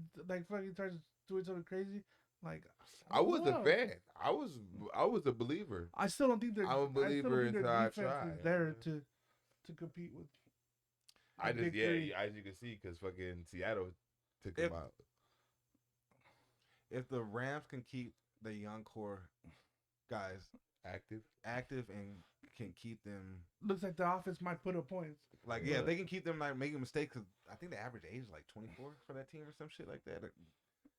doing something crazy, like I was don't a know. fan. I was a believer. I still don't think they're. I'm a believer I still don't think until their I defense try. is there to compete with. I the just big three. as you can see, because fucking Seattle took If- him out. If the Rams can keep the young core guys Active. and can keep them Looks like the offense might put up points. like if they can keep them like making mistakes. Cause I think the average age is like 24 for that team or some shit like that.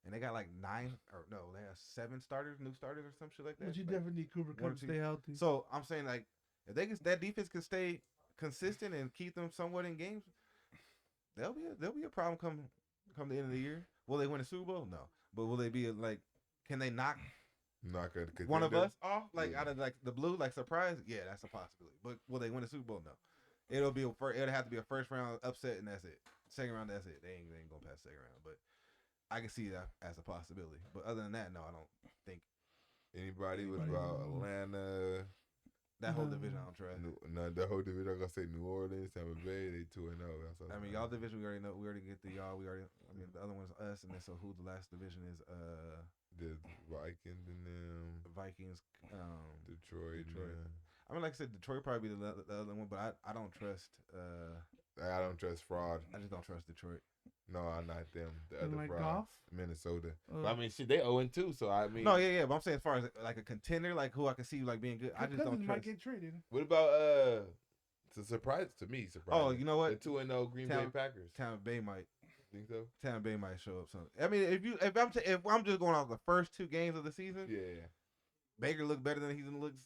And they got like they have 7 starters, new starters or some shit like that. But you Like, definitely need Cooper one or Cup to two. stay healthy. so I'm saying like if that defense can stay consistent and keep them somewhat in games, there'll be a problem come the end of the year. Will they win a Super Bowl? No, but will they be like? Can they knock Not good. one of us off like Yeah. out of like the blue, like surprise? Yeah, that's a possibility. But will they win a Super Bowl? No. It'll have to be a first round upset and that's it. Second round, that's it. They ain't gonna pass second round. But I can see that as a possibility. But other than that, no, I don't think Anybody with Anybody about knows. Atlanta? that whole No. division I don't trust. No, the whole division. I'm gonna say New Orleans, Tampa Bay. They 2-0. I mean, y'all division we already know. We already get the y'all. I mean, the other one's us, and then so who the last division is? The Vikings and them. Vikings. Detroit. Detroit. And, I mean, like I said, Detroit probably be the other one, but I don't trust. I don't trust fraud. I just don't trust Detroit. No, not them. The And other like fraud. Goff? Minnesota. Uh, But I mean, shit, they 0-2. So I mean, No, yeah, but I'm saying as far as like a contender, like who I can see like being good, I Kirk just don't Cousins might trust. get traded. What about it's a surprise to me? Surprise. Oh, you know what? The 2-0 Green Bay Tampa- Packers. Tampa Bay might Think so? show up something. I mean, if I'm just going off the first 2 games of the season, Yeah. Baker looked better than he's looks.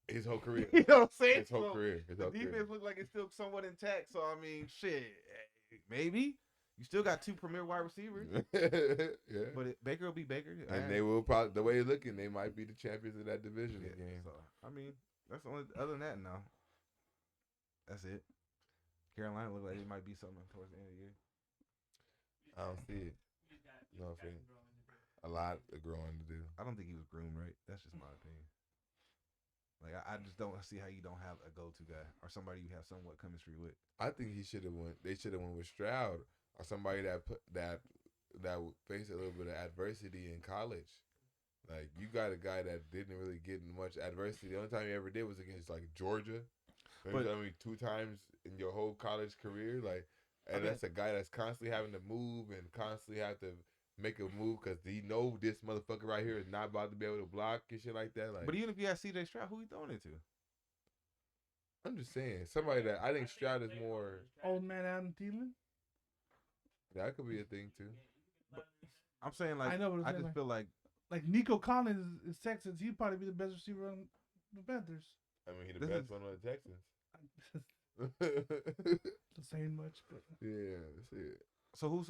His whole career. You know what I'm saying? His whole So, career. His The whole career. defense looks like it's still somewhat intact. So I mean, shit, maybe you still got 2 premier wide receivers, Yeah. but Baker will be Baker, And they will probably, the way you're looking, they might be the champions of that division Yeah, again. so I mean, that's the only other than that. No, that's it. Carolina look like it might be something towards the end of the year. I don't see it. You got No, got Finn. some growing to do. A lot of growing to do. I don't think he was groomed right. That's just my opinion. Like I just don't see how you don't have a go-to guy or somebody you have somewhat chemistry with. I think he should have went. They should have went with Stroud or somebody that would face a little bit of adversity in college. Like you got a guy that didn't really get much adversity. The only time he ever did was against like Georgia. But- I mean, 2 times in your whole college career, like, and Okay. that's a guy that's constantly having to move and constantly have to make a move because he know this motherfucker right here is not about to be able to block and shit like that. Like, But even if you had CJ Stroud, who you throwing it to? I'm just saying, somebody that I think Stroud is more. Old man Adam Thielen. That could be a thing too. I'm saying like I know what I'm I saying, just like- feel like Like Nico Collins is Texans. He'd probably be the best receiver on the Panthers. I mean, he the This best is- one on the Texans. Not saying much, but Yeah, that's it. so who's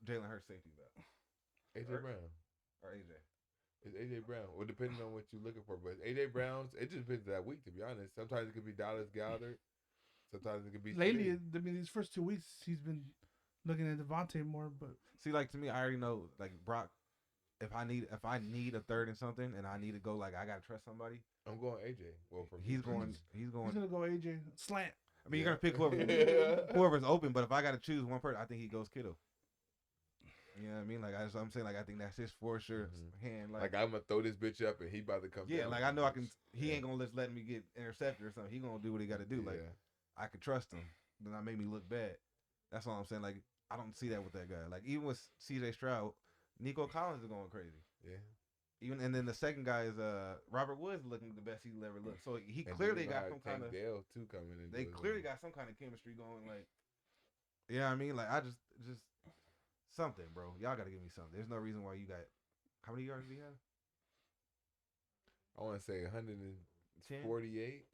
Jalen Hurts safety though? AJ Brown. Or AJ? It's AJ Brown. Well, depending on what you're looking for, but AJ Brown's it just depends that week. To be honest, sometimes it could be Dallas Goddard. Sometimes it could be lately, Snead. I mean, these first 2 weeks he's been looking at Devontae more. But See, like to me, I already know like Brock. If I need a third and something, and I need to go like I gotta trust somebody, I'm going AJ. Well, for he's me, going. he's gonna go AJ slant. I mean, Yeah. you're gonna pick whoever's open, but if I gotta choose one person, I think he goes Kittle. You know what I mean? Like I'm saying, like I think that's his for sure hand. Like I'm gonna throw this bitch up and he about to come. Yeah, down like with I know I this. can. He Yeah. ain't gonna let me get intercepted or something. He gonna do what he got to do. Like Yeah. I can trust him. Then I make me look bad. That's all I'm saying. Like I don't see that with that guy. Like even with C.J. Stroud, Nico Collins is going crazy. Yeah. Even and then the second guy is Robert Woods looking the best he's ever looked. So he And clearly then got some kind of. Dale too coming in. They clearly got some kind of chemistry going. Like, you know what I mean? Like I just something, bro. Y'all got to give me something. There's no reason why you got. How many yards do you have? I want to say 148.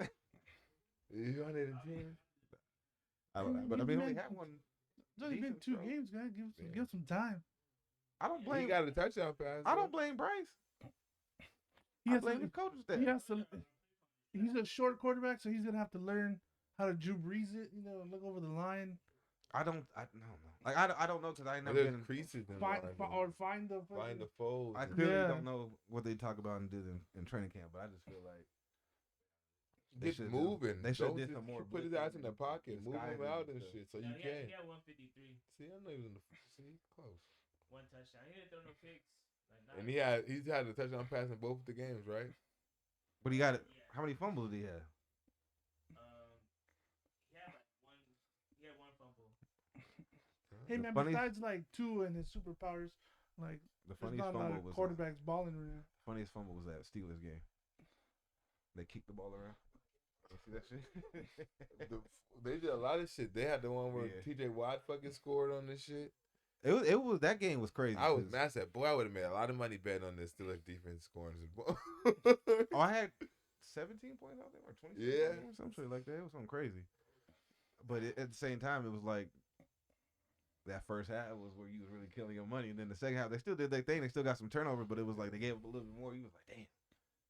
110. I don't know, but I mean, only had one. It's only been Decent 2 throw. games, guys. Give some time. I don't He blame. got a touchdown pass. I though. don't blame Bryce. He I has blame to, the coaches there. he has to. He's a short quarterback, so he's gonna have to learn how to Drew Brees it. You know, look over the line, I don't know. Like I don't know because I ain't never There's been. creases in find line, or find the find the folds. I and- clearly Yeah. don't know what they talk about and did in training camp, but I just feel like they Get should've moving. they should've Don't did just some more put his blitzing ass in the and pocket, move him disguising out and and stuff. shit, so No, you he can. had 153, See, I'm not even see close. 1 touchdown. He didn't throw no picks. Like, And he's had a touchdown pass in both the games, right? But he got it. Yeah. How many fumbles did he have? He had like one. He had 1 fumble. Hey man, funny- besides like two and his superpowers, like The there's funniest not a lot fumble of was quarterbacks balling right now. funniest fumble was that Steelers game. They kicked the ball around. You see that shit? They did a lot of shit. They had the one where Yeah. T.J. Watt fucking scored on this shit. It was that game was crazy. I was 'cause- mad at boy. I would have made a lot of money betting on this Steelers defense scoring this ball. Oh, I had 17 points out there or 20. Yeah. Or some shit like that. It was something crazy. But at the same time, it was like that first half was where you was really killing your money, and then the second half they still did their thing. They still got some turnover, but it was like they gave up a little bit more. You was like, damn.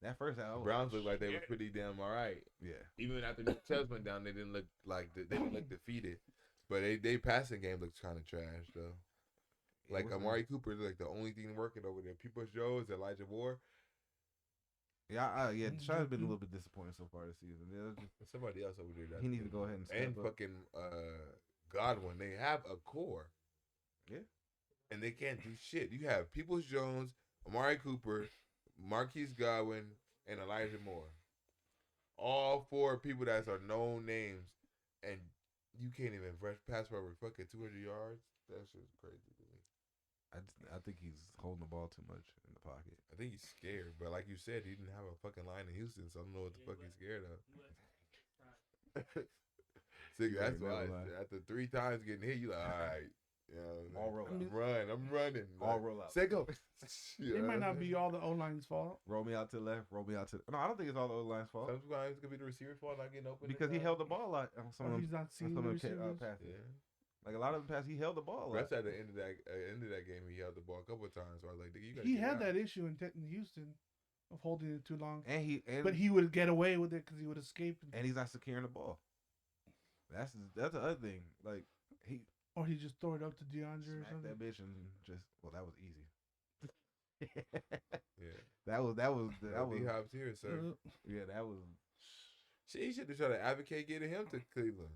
That first half, I was Browns like, looked like they shit. was pretty damn all right. Yeah. Even after the Chubbs went down, they didn't look like they didn't look defeated. But they passing game looks kind of trash though. Like It was, Amari Cooper is like the only thing working over there. People Joe's Elijah Moore. Yeah. Deshaun's been a little bit disappointing so far this season. Yeah, And somebody else over there. he needs to go ahead and step And up. fucking Godwin. They have a core. Yeah. And they can't do shit. You have Peoples Jones, Amari Cooper, Marquise Godwin, and Elijah Moore. All 4 people that are known names, and you can't even pass for over fucking 200 yards. That shit's crazy to me. I think he's holding the ball too much in the pocket. I think he's scared, but like you said, he didn't have a fucking line in Houston, so I don't know what the fuck he's scared of. See, You that's already why know the after 3 times getting hit, you like, all right, you know, All roll I'm out. running, All like, roll out. Say go. It might not be all the O line's fault. Roll me out to the left. Roll me out to. No, I don't think it's all the O-line's fault Sometimes it's gonna be the receiver fault not getting open because he held the ball a lot on some Or of he's them. not seeing the receivers. Passes. Yeah. Like a lot of the passes, he held the ball a lot. That's at the end of that game. He held the ball a couple of times. So I was like, you gotta He get had out. that issue in Houston of holding it too long, And but he would get away with it because he would escape, and he's not securing the ball. That's the other thing. Like he or he just throw it up to DeAndre or smacked something. that bitch and just that was easy. Yeah. that was D Hop's here, sir. yeah, that was Shit, he should have tried to advocate getting him to Cleveland.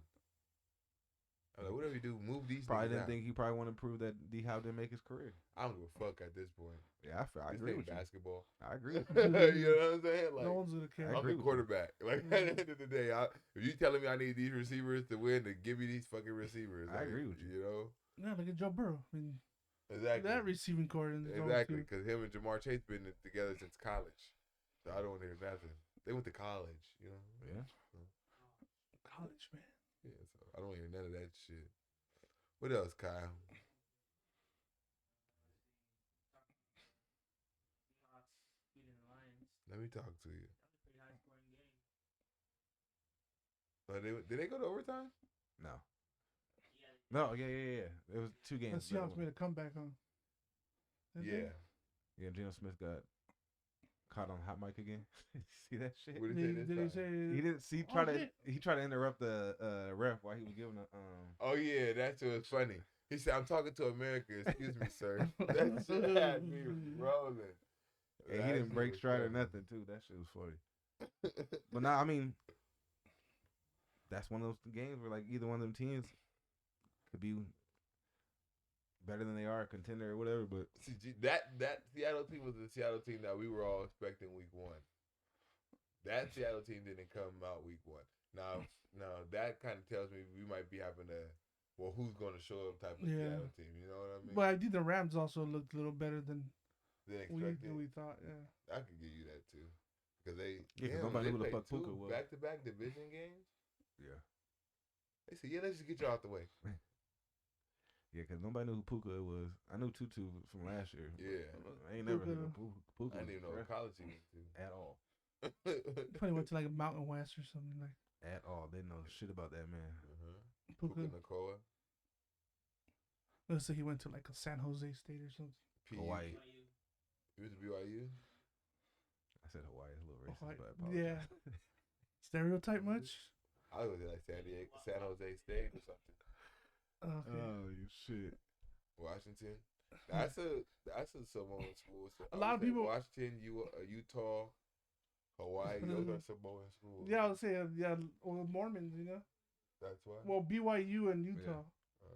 Like, whatever you do, move these Probably niggas didn't out. think he probably want to prove that D Hop didn't make his career. I don't give a fuck at this point. Yeah, I This agree ain't with you. basketball. I agree. You With you. know what I'm saying? Like, No one's gonna care. I I'm agree the with you. quarterback. Like at the end of the day, if you telling me I need these receivers to win, then give me these fucking receivers. I Like, agree with you. You know Yeah, look at Joe Burrow. I mean, exactly. that receiving core is going Exactly, to because him and Jamar Chase been together since college. So I don't want to hear nothing. They went to college, you know. Yeah. college, man. Yeah, so I don't want to hear none of that shit. What else, Kyle? Seahawks beating the Lions. Let me talk to you. That was a pretty high scoring game. Did they go to overtime? No. Yeah. No. Yeah. It was 2 The games. Seahawks made a comeback on. Yeah. Yeah, Geno Smith got caught on hot mic again. See that shit? What did he say Did this he time? say? He didn't see. He tried to interrupt the ref while he was giving a Oh yeah, that shit was funny. He said, "I'm talking to America. Excuse me, sir." That shit had me rolling. And he That didn't shit break was stride or funny. nothing too. That shit was funny. But now, I mean, that's one of those games where like either one of them teams could be better than they are, a contender or whatever. But See, that Seattle team was the Seattle team that we were all expecting week 1. That Seattle team didn't come out week 1. Now that kind of tells me we might be having who's going to show up type of Yeah. Seattle team. You know what I mean? But I think the Rams also looked a little better than Than we expected. thought. Yeah. I could give you that too, because they 'cause nobody knew who the fuck two Puka was. back-to-back division games. yeah, They said, "Yeah, let's just get you out the way." yeah, because nobody knew who Puka was. I knew Tutu from last year. Yeah. I ain't never heard of Puka. Puka. I didn't even know what college he went to. at all. Probably went to like a Mountain West or something like. At all. They know shit about that man. Puka Puka. Nakoa, Let's say he went to like a San Jose State or something. Hawaii. He was to BYU. I said Hawaii. It's a little racist, Hawaii. but I apologize. Yeah. Stereotype much? I was like San Jose State or something. Okay. Oh, you shit. Washington. That's a Samoan school. So A lot of people- Washington, Utah, Hawaii. Those are Samoan schools. Yeah, I would say well, Mormons, you know. That's why. Well, BYU and Utah, Uh,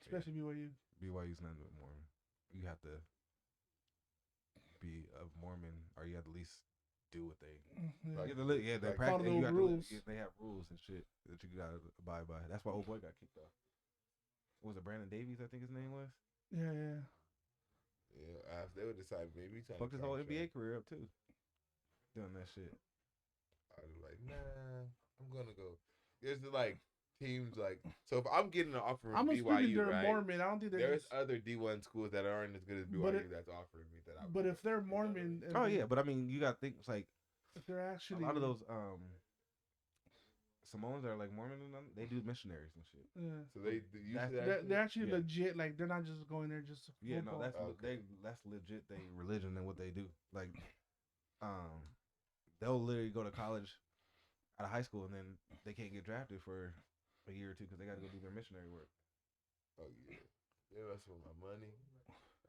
especially BYU. BYU's not Mormon. You have to be a Mormon, or you have to at least do what they. Yeah. Like- You have to yeah, they like practice. follow You those have rules. To, they have rules and shit that you gotta abide by. That's why old boy got kicked off. Was it Brandon Davies? I think his name was. Yeah. yeah, they would decide maybe trying Fucked to his whole contract. NBA career up too. Doing that shit. I was like, nah, I'm gonna go. There's like teams like, so if I'm getting an offer I'm from assuming BYU, they're right? Mormon. I don't think they're There's just, other D1 schools that aren't as good as BYU But it- that's offering me that. I would but go. if they're Mormon, and Oh yeah, but I mean, you got to think it's like if they're a actually lot of those Samoans that are like Mormon and them, they do missionaries and shit. yeah. So they used That's- to They're actually Yeah. legit. Like they're not just going there just to Yeah, no, football. that's Okay. that's legit. They religion and what they do. Like, they'll literally go to college out of high school and then they can't get drafted for a year or two because they got to go do their missionary work. Oh yeah, they're messing with my money.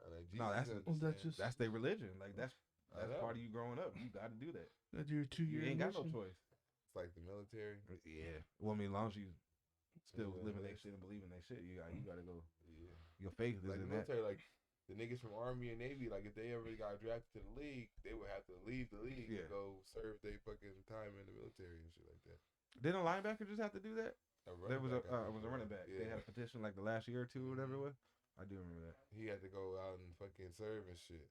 I'm like, No, that's- Jesus Well, that's understand. just- That's their religion. Like that's I know. part of you growing up. You got to do that. That's your 2 You year. ain't got no choice. It's like the military. Yeah. Well, I mean, as long as you still Yeah, living yeah. that shit and believing that shit, you got to go. Yeah, Your faith is like the in that. military, like the niggas from Army and Navy, like if they ever got drafted to the league, they would have to leave the league Yeah. and go serve their fucking time in the military and shit like that. Didn't a linebacker just have to do that? There was running back, I was a think, running back. Yeah. They had a petition like the last year or two or whatever it was. I do remember that. He had to go out and fucking serve and shit.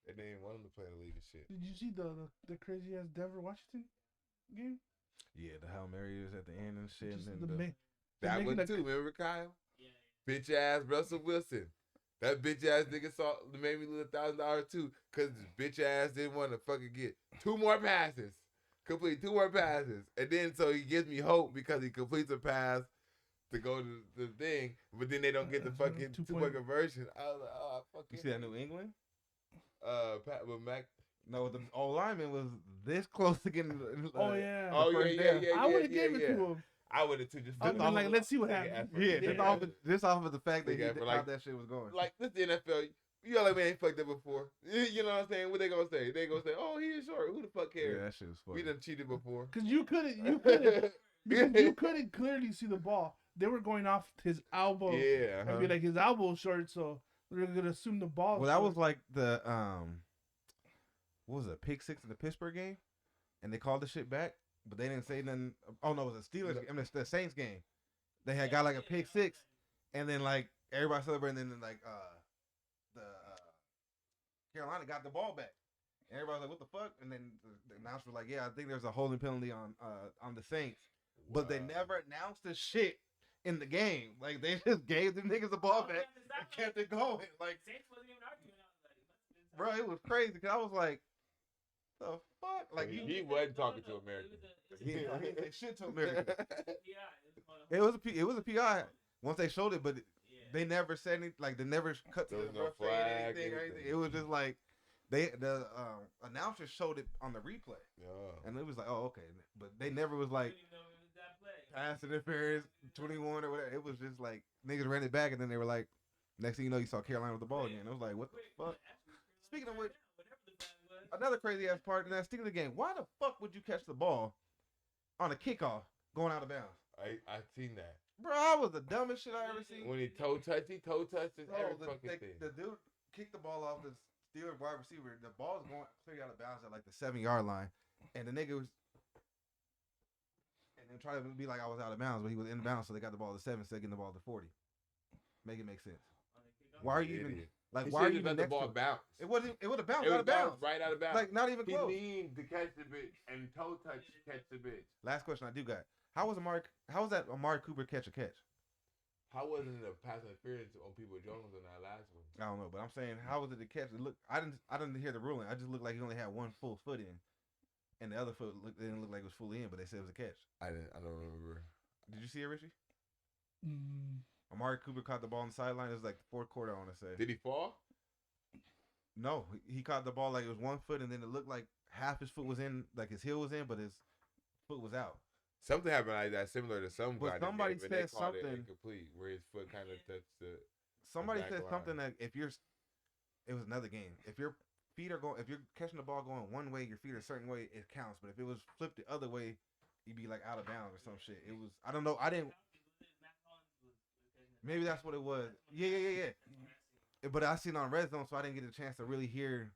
And they didn't want him to play in the league and shit. Did you see the crazy ass Denver Washington game? Yeah, the Hail Mary is at the end and shit. Just and the then ma- That making one a- too, remember Kyle? Yeah. Bitch ass Russell Wilson. That bitch ass nigga saw made me lose $1,000 too, cause this bitch ass didn't want to fucking get 2 more passes. Complete 2 more passes. And then so he gives me hope because he completes a pass to go to the thing, but then they don't get the fucking 2-point conversion. I was like, oh, fuck you see that New England? Pat with Mac. No, the old lineman was this close to getting. Oh yeah. Oh first yeah, down. I would have gave it to him. I would have too. Just I would have been like, let's see what happens. Yeah, just off of the fact that Yeah, he but how like- that shit was going. Like this the NFL. You all like, man, he fucked up before. You know what I'm saying? What they gonna say? They gonna say, oh, he is short. Who the fuck yeah, cares? that shit was funny. We done cheated before. Because you couldn't clearly see the ball. they were going off his elbow. Yeah, And be like his elbow short, so they're gonna assume the ball. Well, that was like the what was it, pick six in the Pittsburgh game, and they called the shit back, but they didn't say nothing. Oh no, it was the Steelers. I mean, the Saints game. They had got like a pick six, and then like everybody celebrating, and then like the Carolina got the ball back. And everybody was like, "What the fuck?" And then the announcer was like, "Yeah, I think there's a holding penalty on the Saints." But they never announced the shit in the game. Like they just gave the niggas the ball back and kept it going. Like Saints wasn't even arguing. I was like, bro, it was crazy because I was like, "The fuck?" Like he wasn't talking to Americans. he didn't say shit to America. Yeah, It was a PI once they showed it, but they never said anything. Like they never cut to There was the no ref saying flag, anything or anything. anything. It was just like the announcer showed it on the replay, Yeah. and it was like, "Oh, okay," but they never was like pass interference 21 or whatever. It was just like niggas ran it back, and then they were like, next thing you know, you saw Carolina with the ball again. It was like, what the fuck? Speaking of which, another crazy ass part in that sticking the game. Why the fuck would you catch the ball on a kickoff going out of bounds? I seen that. Bro, that was the dumbest shit I ever seen. When he toe touched this Bro, every fucking thing. the dude kicked the ball off the Steelers wide receiver. The ball's going clear out of bounds at like the 7-yard line, and the nigga was. And then try to be like I was out of bounds, but he was in bounds, so they got the ball to 7, so they getting the ball to 40. Make it make sense. Why are you even Idiot. like? He Why are should've you even let the next ball to him? bounce? It wasn't. It would have bounced It out was of bounds. right out of bounds. Like not even He close. leaned to catch the bitch and toe touch catch the bitch. Last question I do got. How was that Amari Cooper catch a catch? How wasn't it a pass interference on people Jones on that last one? I don't know, but I'm saying how was it the catch? It looked. I didn't hear the ruling. I just looked like he only had one full foot in, and the other foot didn't look like it was fully in, but they said it was a catch. I don't remember. Did you see it, Richie? Mm, Amari Cooper caught the ball on the sideline. It was like the fourth quarter, I want to say. Did he fall? No, he caught the ball like it was one foot, and then it looked like half his foot was in, like his heel was in, but his foot was out. Something happened like that, similar to some But guy. somebody that they said called it something- incomplete, where his foot kind of touched the. Somebody back said line. something that it was another game. If your feet are going, if you're catching the ball going one way, your feet are a certain way, it counts. But if it was flipped the other way, you'd be like out of bounds or some shit. It was, I don't know. I didn't. Maybe that's what it was. Yeah. But I seen it on Red Zone, so I didn't get a chance to really hear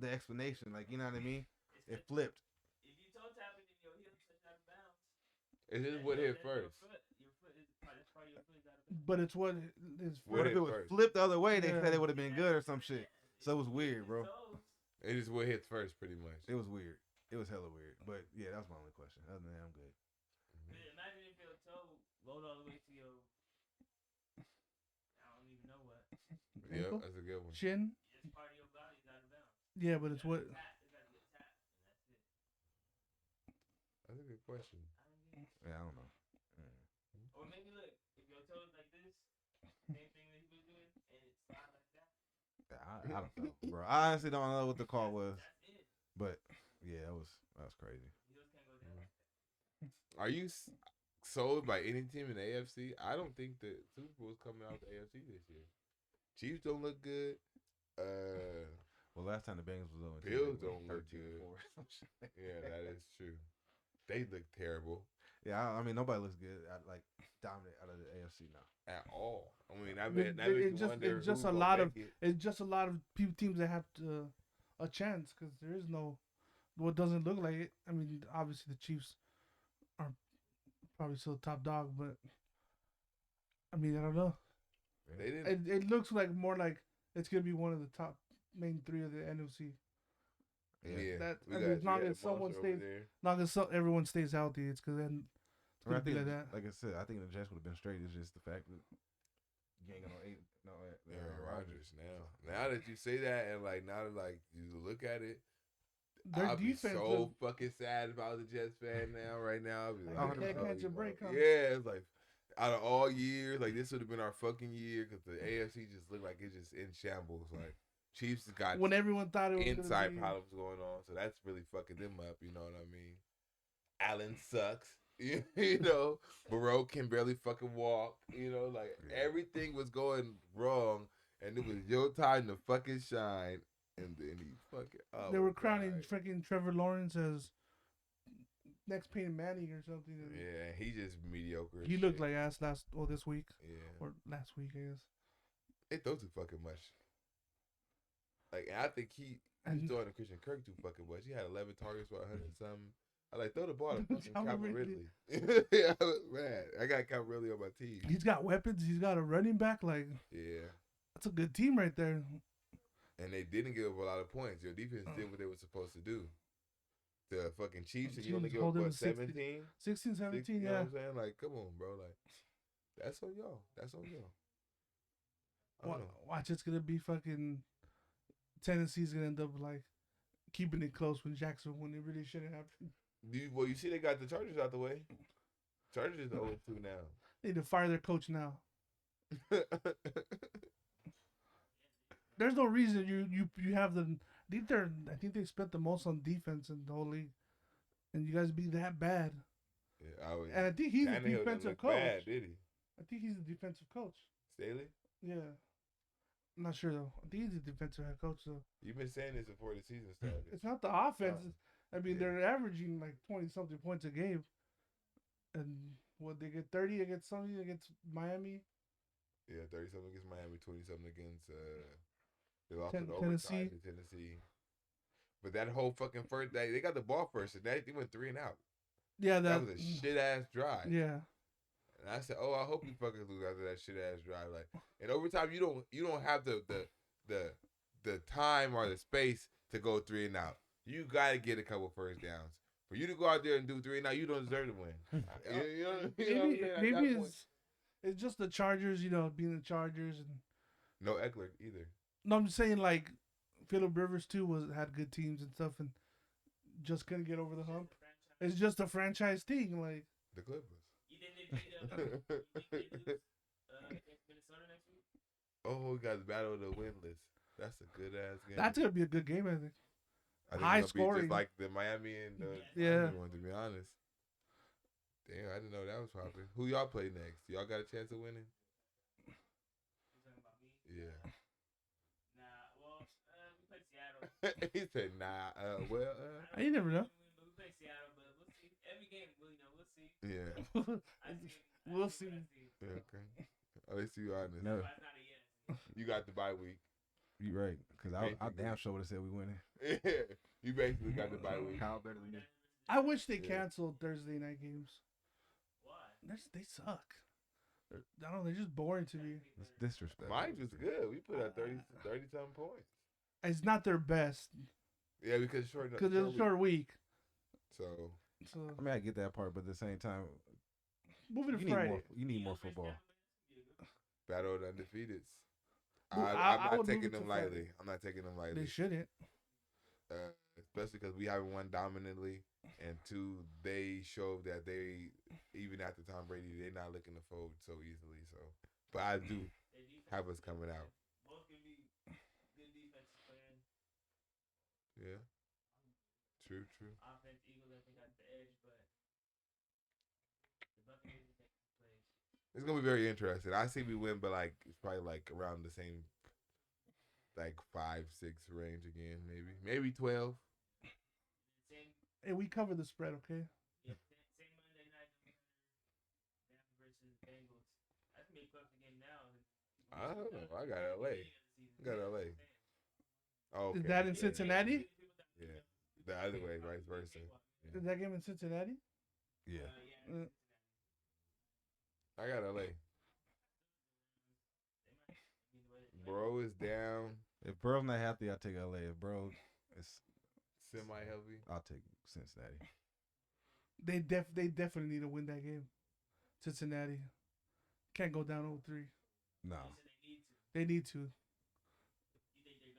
the explanation. Like, you know what I mean? It flipped. If you toe tapping and your heel touch out of bounds, It's just what hit first. Your foot is that's part of your foot is out of bounds. but it's what is. What What if hit it was first? flipped the other way? They Yeah. said it would have been good or some shit. So it was weird, bro. It is what hits first, pretty much. It was weird. It was hella weird. But yeah, that was my only question. Other than that, I'm good. Imagine if your toe rolled all the way to your, I don't even know what. Yeah, Ankle? that's a good one. Chin. It's part of your body is out of bounds. Yeah, but it's what. It's got to get tapped, and that's it. That's a good question. Yeah, I don't know. Or maybe look, if your toe is like this, same thing that he was doing, and it slide like that. I don't know, bro. I honestly don't know what the call was, That's it. but yeah, that was crazy. Heels can't go down like that. Are you sold by any team in the AFC? I don't think the Super Bowl's coming out of the AFC this year. Chiefs don't look good. Well, last time the Bengals was over, Bills don't look 13-4 good. or some shit. Yeah, that is true. They look terrible Yeah, I mean nobody looks good. Like dominant out of the AFC now. at all. I mean, I It- mean, that it- makes it you just- wonder it's just who's a gonna lot of- make it. It's just a lot of teams that have a chance because there is no. What doesn't look like it. I mean, obviously the Chiefs are probably still top dog, but I mean, I don't know. They didn't. It looks like more like it's gonna be one of the top main three of the NFC. Yeah, that- we I got- mean, as long we got as someone Monster over stays- there. Not as everyone stays healthy, it's because then it's I mean, gonna I be think, like that. like I said, I think the Jets would have been straight. It's just the fact that you ain't got Aaron Rodgers now that you say that, and like now that like you look at it, Their I'll be defense so was- fucking sad if I was a Jets fan now. Right now, I'll be like, Like, they can't oh, catch a you break, fuck- huh? Yeah, it's like out of all years, like this would have been our fucking year because the AFC just looked like it's just in shambles. Like Chiefs has got When everyone thought it was inside gonna be, problems going on, so that's really fucking them up. You know what I mean? Allen sucks. You know, Burrow can barely fucking walk. You know, like everything was going wrong, and it was your time to fucking shine. And then he fucking. Oh they were my crowning God. freaking Trevor Lawrence as next Peyton Manning or something. And Yeah, he just mediocre. he looked like ass this week Yeah, or last week, I guess. they throw too fucking much. Like I think he's throwing to Christian Kirk too fucking much. He had 11 targets for 100 something. I like throw the ball to fucking Calvin Ridley. Yeah, man, I got Calvin Ridley on my team. He's got weapons. He's got a running back. Like, Yeah, that's a good team right there. and they didn't give up a lot of points. Your defense did what they were supposed to do. The fucking Chiefs, and you only give up what 17, 16, 17. You know Yeah. what I'm saying? Like, come on, bro. Like, that's on y'all. That's on y'all. I don't know. Watch, it's gonna be fucking. Tennessee's gonna end up like keeping it close when Jackson when it really shouldn't happen. Well, you see, they got the Chargers out the way. Chargers 0-2 now. They need to fire their coach now. There's no reason you have the. I think they spent the most on defense in the whole league, and you guys be that bad. Yeah, And I think he's the Tannehill didn't defensive look coach. bad, did he? I think he's the defensive coach. Staley? Yeah, I'm not sure though. I think he's the defensive head coach though. You've been saying this before the season started. It's not the offense. I mean, Yeah. they're averaging like 20-something points a game, and what they get 30 against something against Miami. Yeah, 30-something against Miami, 20-something against they lost in Tennessee. overtime to Tennessee. But that whole fucking first day, they got the ball first, and they went 3 and out. Yeah, That was a shit ass drive. Yeah. And I said, "Oh, I hope you fucking lose after that shit ass drive." Like, in overtime, you don't have the time or the space to go 3 and out. You gotta get a couple first downs. For you to go out there and do 3 and out, you don't deserve to win. Maybe it's just the Chargers, being the Chargers, and no Eckler either. no, I'm just saying like Phillip Rivers too had good teams and stuff, and just couldn't get over the hump. It's just a franchise thing, like The Clippers. You think they lose against Minnesota next week? Oh, we got the battle of the win list. That's a good ass game. that's gonna be a good game, I think. I think high it's gonna be scoring. just like the Miami and the Yeah. Miami one, to be honest. Damn, I didn't know that was popping. Who y'all play next? Y'all got a chance of winning? You talking about me? Yeah. Nah, well, we played Seattle. He said, nah, You never know. We played Seattle, but we'll see. Every game, we'll see. yeah. I see. We'll see. Yeah, okay. At least you honest. No, But it's not a yes. You got the bye week. you right. Because I damn sure would have said we winning. Yeah. You basically got the bye week. Kyle better than you. I wish they Yeah. canceled Thursday night games. Why? They suck. I don't know. They're just boring to me. It's disrespectful. Mine was good. We put out 30-something points. It's not their best Yeah, because it's short. because it's a short week. So, So I mean, I get that part, but at the same time, moving to you need Friday. more. You need more football. battle of the undefeateds. Well, I'm I not would move taking it to them Friday. lightly. I'm not taking them lightly. They shouldn't. Especially because we haven't won dominantly, and 2, they showed that they, even after Tom Brady, they're not looking to fold so easily. So, but I do have us coming out. Both can be good defense playing. Yeah, true. Offense, Eagles, I think, got the edge, but the Buccaneers, I think, plays. It's gonna be very interesting. I see we win, but like it's probably like around the same, like 5-6 range again, maybe 12. Same, And we cover the spread, okay? yeah, same Monday night Rams versus Bengals. That's gonna be a close game now. I don't know. I got LA. Oh, okay. Is that in Cincinnati? Yeah, the other way, vice versa. Is that game in Cincinnati? Yeah. I got LA. Bro is down, If Burrow's not healthy, I'll take LA. If Burrow is, semi-healthy. I'll take Cincinnati. They definitely need to win that game. Cincinnati can't go down 0-3. No. They need to. You think they're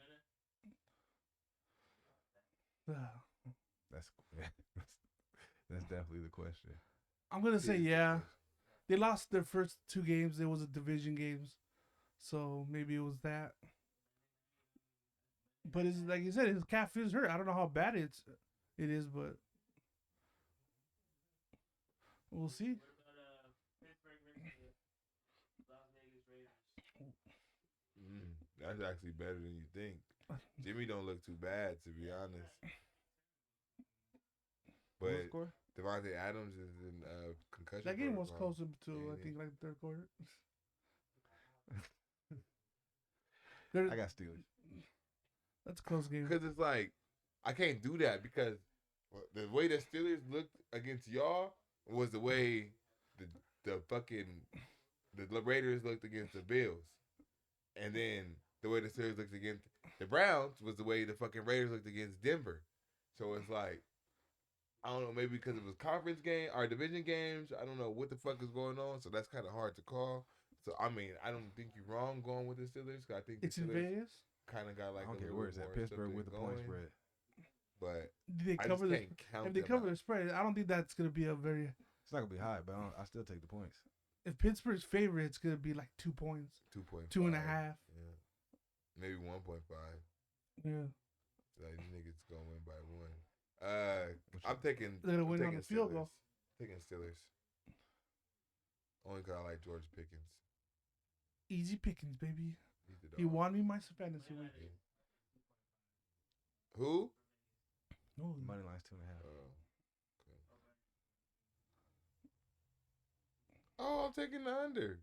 gonna? That's definitely the question. I'm gonna say Yes, yeah. yes. They lost their first 2 games. It was a division games, so maybe it was that. But it's like you said, his calf is hurt. I don't know how bad it is, but we'll see. What about Pittsburgh versus the Las Vegas Raiders? That's actually better than you think. Jimmy don't look too bad, to be honest. What But score? Devontae Adams is in concussion. That game was protocol. closer to I Ain't think it? like third quarter. I got Steelers. That's a close game. Because it's like I can't do that because the way the Steelers looked against y'all was the way the fucking the Raiders looked against the Bills, and then the way the Steelers looked against the Browns was the way the fucking Raiders looked against Denver. So it's like I don't know, maybe because it was conference game or division games. I don't know what the fuck is going on. So that's kind of hard to call. So I mean, I don't think you're wrong going with the Steelers. 'Cause I think It's the in Steelers Vegas. kind of got like I don't a care little where bit it's at. more Pittsburgh something with the point going. spread. But Did they I cover just the? can't count If they them cover out. the spread, I don't think that's gonna be a very. It's not gonna be high, but I still take the points. If Pittsburgh's favorite, it's gonna be like 2 points, 2.5. 2.5. Yeah. Maybe 1.5. Yeah, Like these niggas gonna win by 1. Which I'm taking. They're gonna I'm win on taking the field Steelers. goal. Taking Steelers. Only 'cause I like George Pickens. easy pickings, baby. He's the He dog. won me my fantasy week. Who? No, money line's 2.5. Okay. Oh, I'm taking the under.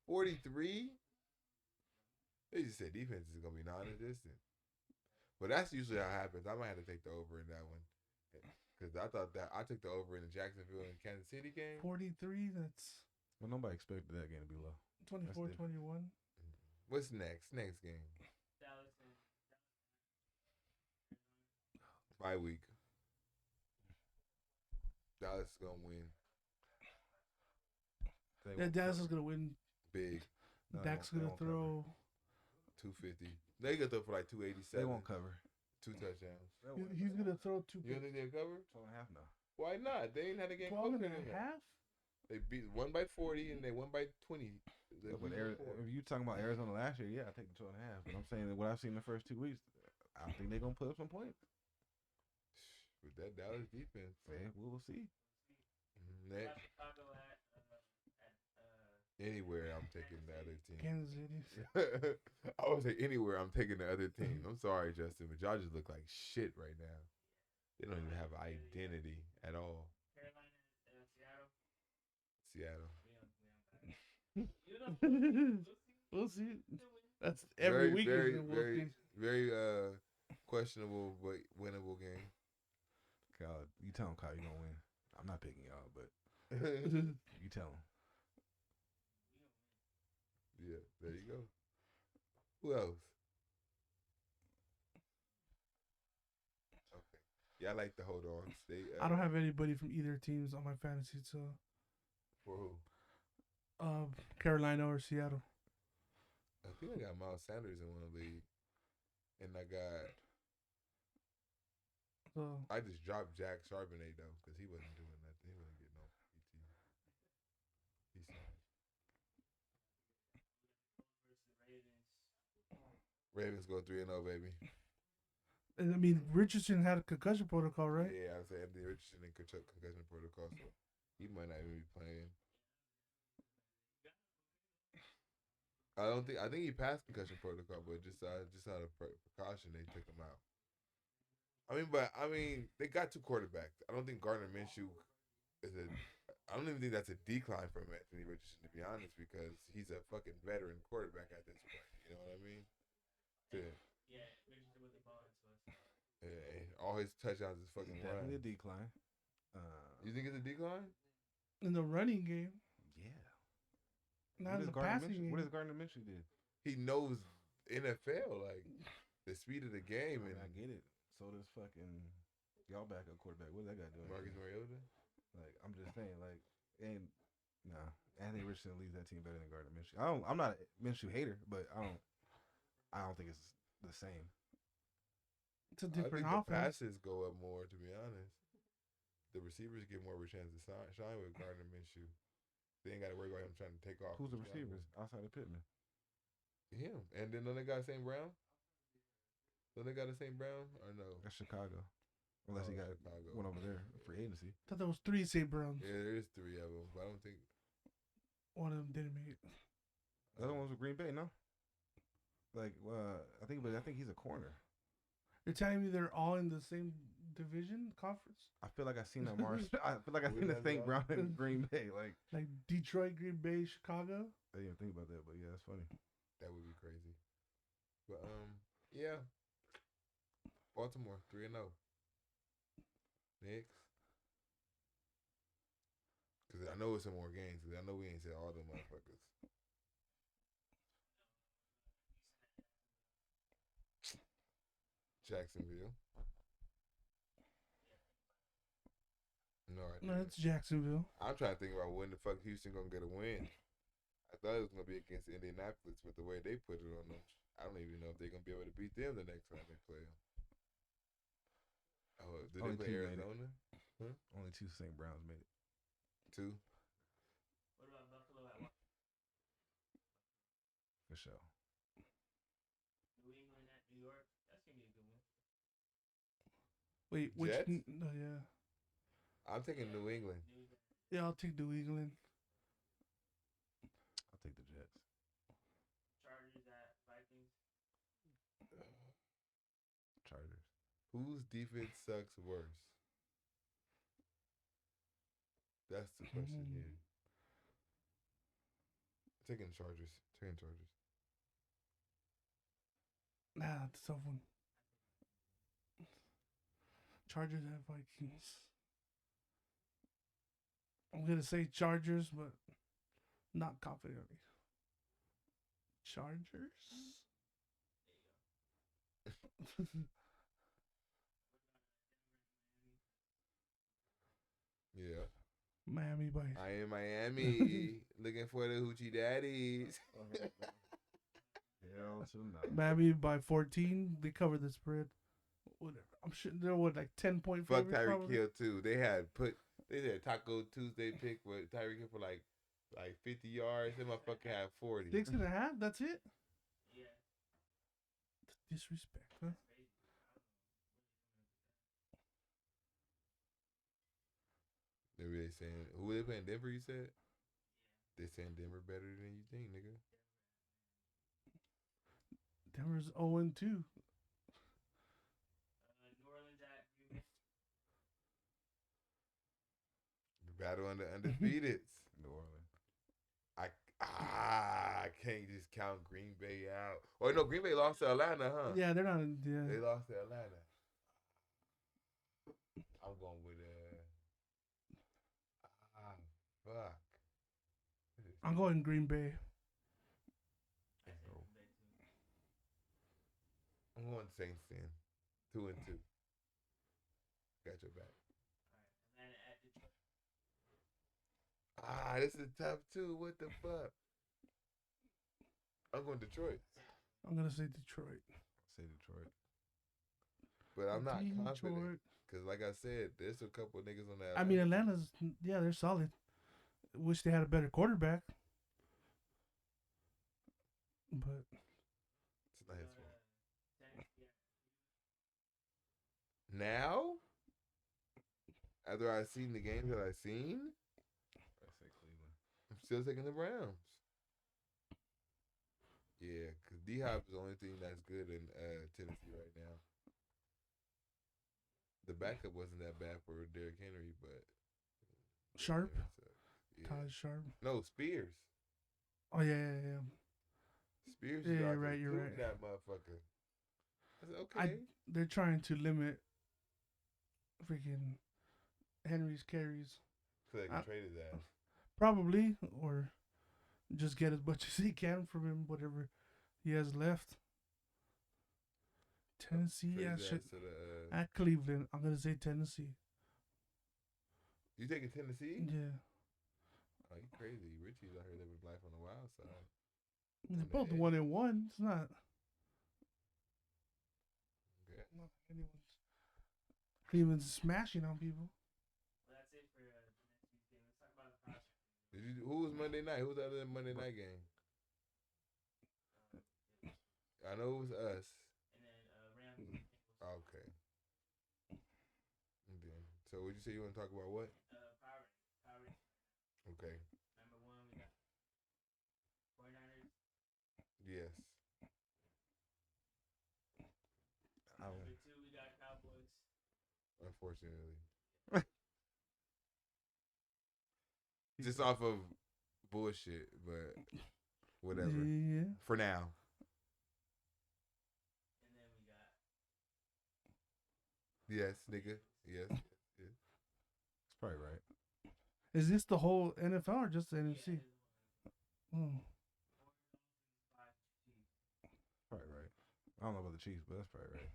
43. They just said defense is gonna be non-existent. But that's usually how it happens. I might have to take the over in that one. Because I thought that I took the over in the Jacksonville and Kansas City game. 43. That's Well, nobody expected that game to be low. 24, different. 21. What's next? Next game. Dallas and Bye week. Dallas is gonna win They Yeah, won't Dallas is cover. gonna win. big. No, they Dak's won't- they gonna won't cover. throw. 250. They gonna throw for like 287. They won't cover. 2 touchdowns. He's gonna throw two. You don't think they'll cover? 12.5 now. Why not? They ain't had a game 12 closer and than a that. half. They beat one by 40 and they won by 20. They But beat before. if you talking about Arizona last year, yeah, I take the 12.5. But I'm saying that what I've seen the first 2 weeks, I think they're gonna put up some points. With that Dallas defense. Yeah, we'll see. Next, Chicago at anywhere I'm taking the other team. Kansas City. I would say anywhere I'm taking the other team. I'm sorry, Justin, but y'all just look like shit right now. They don't even have an identity at all. Carolina, Seattle. Seattle. You know, We'll see. That's every week. very, is we'll very, see. very questionable but winnable game. Kyle, you tell him, Kyle, you're gonna win. I'm not picking y'all, but you tell him. Yeah, there you go. Who else? Okay. Yeah, I like the hold on. They, I don't have anybody from either teams on my fantasy, so for who? Carolina or Seattle. I think I got Miles Sanders in one league, and I So just dropped Jack Charbonnet though because he wasn't doing nothing. He wasn't getting no PT. He signed. Ravens go 3-0, baby. and I mean, Richardson had a concussion protocol, right? Yeah, I was saying Anthony Richardson in concussion protocol, so he might not even be playing. I think he passed concussion protocol, but just out of precaution, they took him out. I mean, they got 2 quarterbacks. I don't think Gardner Minshew is a. I don't even think that's a decline from Anthony Richardson, to be honest, because he's a fucking veteran quarterback at this point. You know what I mean? Yeah, Richardson with the ball into us. And all his touchdowns is fucking Definitely a run. decline. You think it's a decline? In the running game, Yeah. not in the passing game. What does Gardner Minshew do? He knows NFL, like the speed of the game, I mean, and I get it. So does fucking y'all backup quarterback. What does that guy doing? Marcus Mariota. Like, I'm just saying, like, and nah, Anthony Richardson leads that team better than Gardner Minshew. I'm not a Minshew hater, but I don't think it's the same. It's a I think different the offense. passes go up more, to be honest. The receivers get more of a chance to shine with Gardner Minshew. They ain't got to worry about him trying to take off. Who's the receivers outside of Pittman? Him. And then don't they got St. Brown? Don't they got the St. Brown? Or no? That's Chicago. Unless he got Chicago. one over there for agency. I thought there was 3 St. Browns. Yeah, there is 3 of them, but I don't think. One of them didn't make it. The other one's with Green Bay, no? Like, I think he's a corner. You're telling me they're all in the same division conference? I feel like I seen that Mars. I feel like I We seen the done St. done. Brown and Green Bay. Like Like Detroit, Green Bay, Chicago. I didn't even think about that, but yeah, that's funny. That would be crazy. But yeah. Baltimore 3-0. Next. Because I know it's some more games. Because I know we ain't said all them motherfuckers. Jacksonville. No, No, it's Jacksonville. I'm trying to think about when the fuck Houston gonna get a win. I thought it was gonna be against Indianapolis, but the way they put it on them, I don't even know if they're gonna be able to beat them the next time they play them. Oh, did Only they play two made it. Arizona? Only 2 St. Browns made it. 2. What about Buffalo at Washington? For sure. New England at New York? That's gonna be a good one. Wait, which? Jets? No, yeah. I'm taking New England. New England. Yeah, I'll take New England. I'll take the Jets. Chargers at Vikings. Chargers. Whose defense sucks worse? That's the question here. Taking Chargers. Taking Chargers. Nah, that's a tough one. Chargers at Vikings. I'm gonna say Chargers, but not confidently. Chargers. Yeah. Miami by. I am Miami. Looking for the Hoochie Daddies. Hell to no. Miami by 14. They covered the spread. Whatever. I'm sure they're what, like 10-point Fuck favorites. Tyreek probably? Hill too. They had Taco Tuesday pick with Tyreek Hill for like 50 yards. That motherfucker had 40. 6.5. That's it. Yeah. Disrespect, huh? That's crazy. Maybe they saying who they playing Denver? You said they saying Denver better than you think, nigga. Denver's 0-2. New Orleans at Green Bay. The battle under undefeateds. New Orleans. I can't just count Green Bay out. Oh no, Green Bay lost to Atlanta, huh? Yeah, they're not. Yeah. They lost to Atlanta. I'm going with fuck. I'm going Green Bay. I said Green Bay too. I'm going Saints then. 2-2. Got your back. Alright, Atlanta at Detroit. This is tough too. What the fuck? I'm going Detroit, I'm gonna say Detroit. Say Detroit. but I'm not confident Detroit. because, like I said, there's a couple of niggas on that. I mean, Atlanta's. Yeah, they're solid. Wish they had a better quarterback. But it's not his fault. Tennessee at Now, after I seen the games that I seen, I say Cleveland. I'm still taking the Browns. Yeah, because D-Hop is the only thing that's good in Tennessee right now. The backup wasn't that bad for Derrick Henry, but Sharp, yeah. Taj Sharp. No, Spears. Oh yeah. Spears. Yeah, is you're out there right, you're shooting right. That motherfucker. I said, okay. They're trying to limit freaking Henry's carries, So they can trade his ass. probably, or just get as much as he can from him, whatever he has left. Tennessee, Trade yeah, his shit. ass to the, At Cleveland, I'm gonna say Tennessee. you taking Tennessee? Yeah, Oh, you crazy. Richie's out here living life on the wild side. I mean, they're On both the edge. 1-1. It's not. Okay. Not anyone's. Cleveland's smashing on people. Well, that's it for the next week. Let's talk about the prospect. Who was Monday night? Who was the other Monday night game? I know it was us. And then Rams. Okay. And then, so would you say you want to talk about what? Power. Okay. Number 1, we got 49ers. Yes. Number 2, we unfortunately. Just off of bullshit, but whatever. Yeah. For now. And then we got Yes, nigga. Yes. yes. It's probably right. Is this the whole NFL or just the NFC? Oh. Probably right. I don't know about the Chiefs, but that's probably right.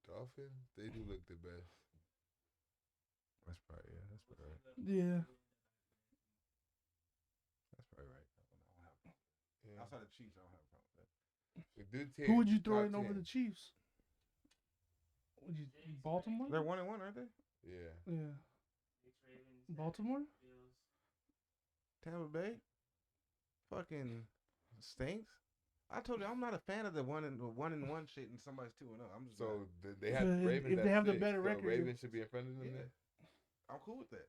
Dolphins, they do look the best. That's probably That's probably right. Yeah. That's probably right. I don't have. Yeah. Outside of the Chiefs, I don't have a problem with that. We do 10, Who would you throw top in over 10. the Chiefs? Would you Baltimore? They're 1-1, aren't they? Yeah. Yeah. Baltimore? Tampa Bay. Fucking stinks. I told you I'm not a fan of the one and one shit and somebody's 2-0. I'm just So not. they have If Ravens. they at have the 6, better so record, Ravens should be in front of them. Yeah. Then? I'm cool with that.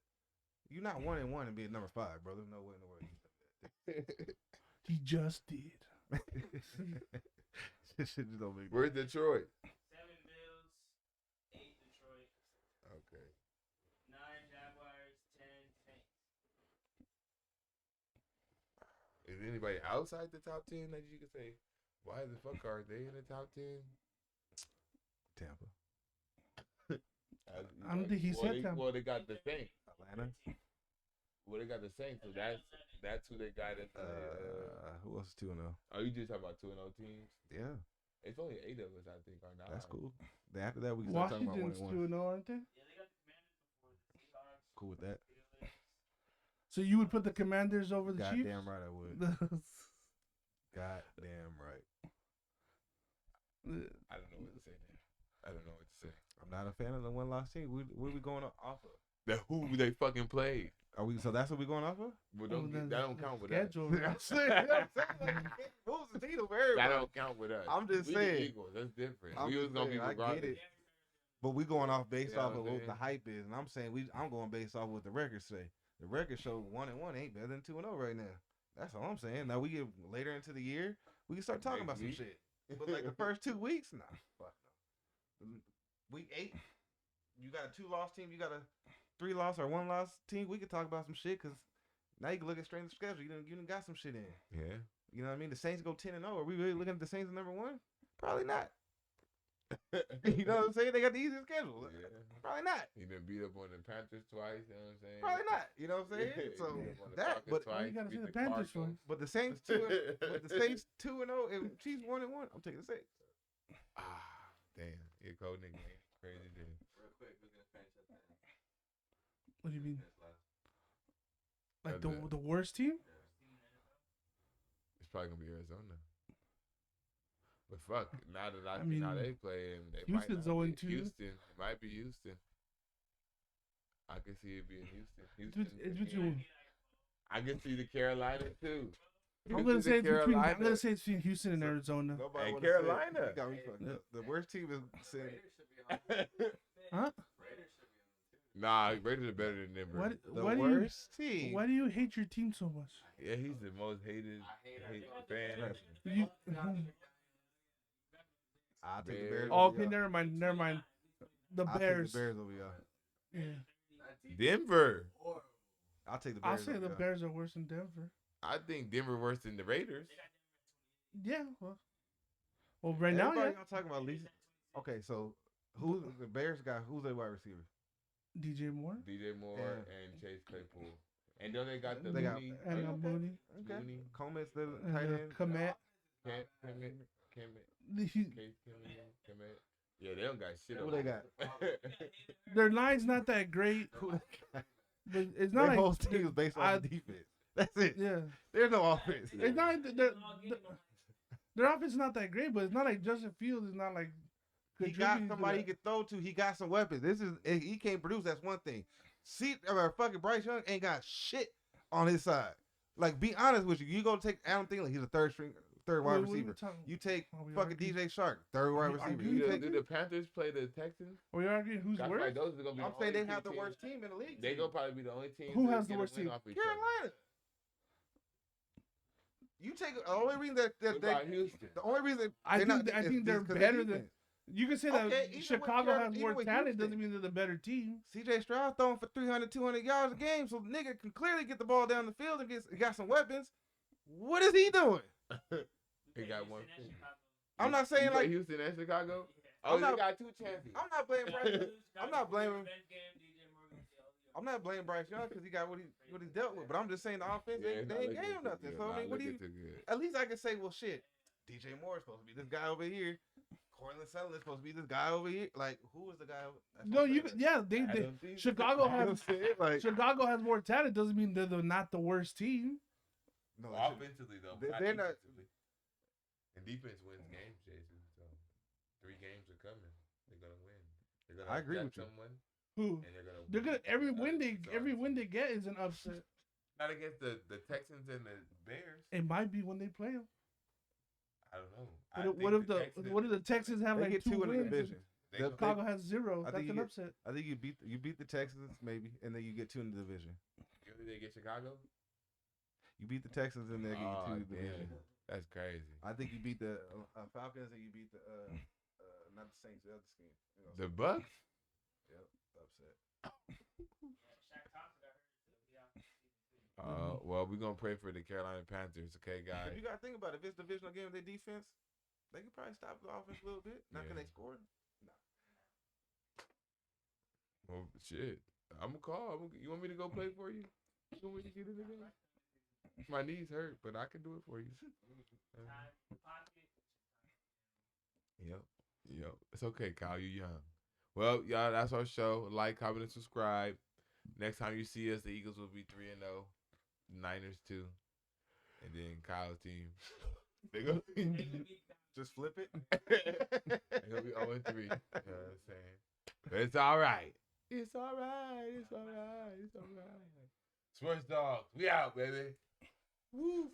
You're not 1-1 and be at number 5, brother. No way in the world. He just did. This shit just don't make Where's Detroit? 7 Bills, 8 Detroit, Okay. 9 Jaguars, 10 Saints. Is anybody outside the top 10 that you could say, why the fuck are they in the top 10? Tampa. I don't think he said Tampa. Well, they got the Saints. Atlanta. Well, they got the Saints, so that's who they got in. Who else is 2-0? Oh, you just talking about 2-0 teams? Yeah, It's only 8 of us, I think, are not. that's cool. Then after that, we can start talking about Washington's 1-1. 2-0, aren't they? Yeah, they got the Commanders before the Seahawks. Cool with that. Steelers. So you would put the Commanders over the Chiefs? Goddamn right I would. Goddamn right. I don't know what to say there. I don't know what to say. I'm not a fan of the one-loss team. What are we going off of? That who they fucking played. Are we? So that's what we going off of? Well, Oh, that don't count with us. schedule. I'm saying, what was the deal for everybody? That don't count with us. I'm just We saying. The Eagles. That's different. I'm We was just gonna be saying, I get regardless. it. But we going off based You know off what of I'm what the saying? hype is, and I'm saying I'm going based off what the records say. The record show 1-1 ain't better than 2-0 right now. That's all I'm saying. Now we get later into the year, we can start talking Next about some week. shit. But like the first 2 weeks, nah, fuck no. Week 8, you got a 2-loss team, you got a 3-loss or 1-loss team. We could talk about some shit because now you can look at strength of schedule. You done got some shit in. Yeah. You know what I mean? The Saints go 10-0. Are we really looking at the Saints as number 1? Probably not. You know what I'm saying? They got the easiest schedule. Yeah. Probably not. He been beat up on the Panthers twice. You know what I'm saying? Probably not. You know what I'm saying? Yeah, So he beat up on the that, Falcons but Why you twice, gotta beat say the Panthers for? Cardinals. but the Saints 2-0 and Chiefs 1-1. I'm taking the Saints. Ah, damn. You're a cold nigga. Man. Crazy dude. Real quick, who's gonna finish up then? What do you mean? Finish last. Like That's the worst team? It's probably gonna be Arizona. But fuck, now that I I see mean, how they play, and they Houston's might not 0-2. be. Houston, it might be Houston. I can see it being Houston. It's between. I can see the Carolina too. I'm gonna say it's between. I'm gonna say it's between Houston and Arizona. Nobody And wanna say it. Carolina. You got me fucked up. The worst team is saying Raiders should be on. Huh? Raiders should be on too. Nah, Raiders are better than Denver. What? the Why do worst team. you? Why do you hate your team so much? Yeah, he's the most hated fan. You, I'll take the Bears. Bears. oh, over okay, y'all. never mind. The I'll Bears. take the Bears over y'all. Yeah, Denver. I'll take the Bears. I'll say over the y'all. Bears are worse than Denver. I think Denver worse than the Raiders. Yeah. Well, right now, Everybody yeah. y'all talking about least. Okay, so who the Bears got? Who's their wide receiver? DJ Moore DJ Moore Yeah. and Chase Claypool. And then they got the They got- Mooney. and Okay. Mooney Okay. Mooney. Coleman's the and tight end. Komet. Kemet. Yeah, they don't got shit. Who on they them. Their line's not that great, Who they got? but it's Their not like whole team is based I- on defense. That's it. yeah. There's no offense. It's not like their offense is not that great, but it's not like Justin Fields is not like. He got contributing to somebody he that. can throw to. He got some weapons. He can't produce. That's one thing. See, fucking Bryce Young ain't got shit on his side. Like, be honest with you. You go take Adam Thielen. He's a third wide What are we receiver. talking- You take Are we fucking arguing? DJ Shark, third wide we receiver. arguing? You Do take. the Panthers play the Texans? Are we arguing who's That's worse? like those are gonna be. I'm the saying only they have two the teams. worst team in the league. They gonna probably be the only team. Who that has the get a worst win team? off each other. Carolina. You take the only reason that What about Houston? the only reason I they're think not, I is- think is they're 'cause of better than. defense. You can say Okay, that even with Chicago Carolina- has even more with talent. Houston. Doesn't mean they're the better team. CJ Stroud throwing for 300, 200 yards a game, so nigga can clearly get the ball down the field and got some weapons. What is he doing? He got one. Houston and Chicago. I'm not You saying play like Houston and Chicago. Yeah. Oh, I'm they not- got two champions. I'm not blaming Bryce. I'm not blaming. Bench game, DJ Morgan, I'm not blaming Bryce Young because he got what he's dealt with. But I'm just saying the offense Yeah, they ain't gave him nothing. So I mean, what do you? Too good. At least I can say, well, shit. DJ Moore is supposed to be this guy over here. Cortland Sutherland is supposed to be this guy over here. Like, who is the guy? That's No, what I'm you saying. yeah they Adam Thielen. Chicago You know what I'm has saying? Like, Chicago has more talent. Doesn't mean they're not the worst team. no, Well, offensively though, They're not- defensively. And defense wins games, Jason. So 3 games are coming. They're gonna win. They're gonna I agree upset with you. someone, Who? and they're gonna. They're gonna every win Sorry. they get is an upset. Not against the Texans and the Bears. It might be when they play them. I don't know. What if the Texans have they like get 2 two in the wins? division. They They- gonna- Chicago has 0. I That's think an you upset. I think you beat the Texans maybe, and then you get 2 in the division. they get Chicago? You beat the Texans, and they get you 2 Oh, in the division. damn. That's crazy. I think you beat the Falcons, and you beat the not the Saints, the other team. You know, The Bucks? Yep, upset. Shaq Thompson got hurt, so he out for the season too. Well, we're gonna pray for the Carolina Panthers, okay, If guys? you gotta think about it, if it's divisional game with their defense, they could probably stop the offense a little bit. Not can Yeah. they score? Well, shit. I'm gonna call. You want me to go play for you? You want me to get in the game? My knees hurt, but I can do it for you. Time, pocket. Yep. It's okay, Kyle. You're young. Well, y'all, that's our show. Like, comment, and subscribe. Next time you see us, the Eagles will be 3-0. Niners 2. And then Kyle's team. They go. Just flip it. He'll be 0-3. You know what I'm saying? But it's all right. It's all right. It's all right. It's all right. Sports Dawgs. We out, baby. Woo.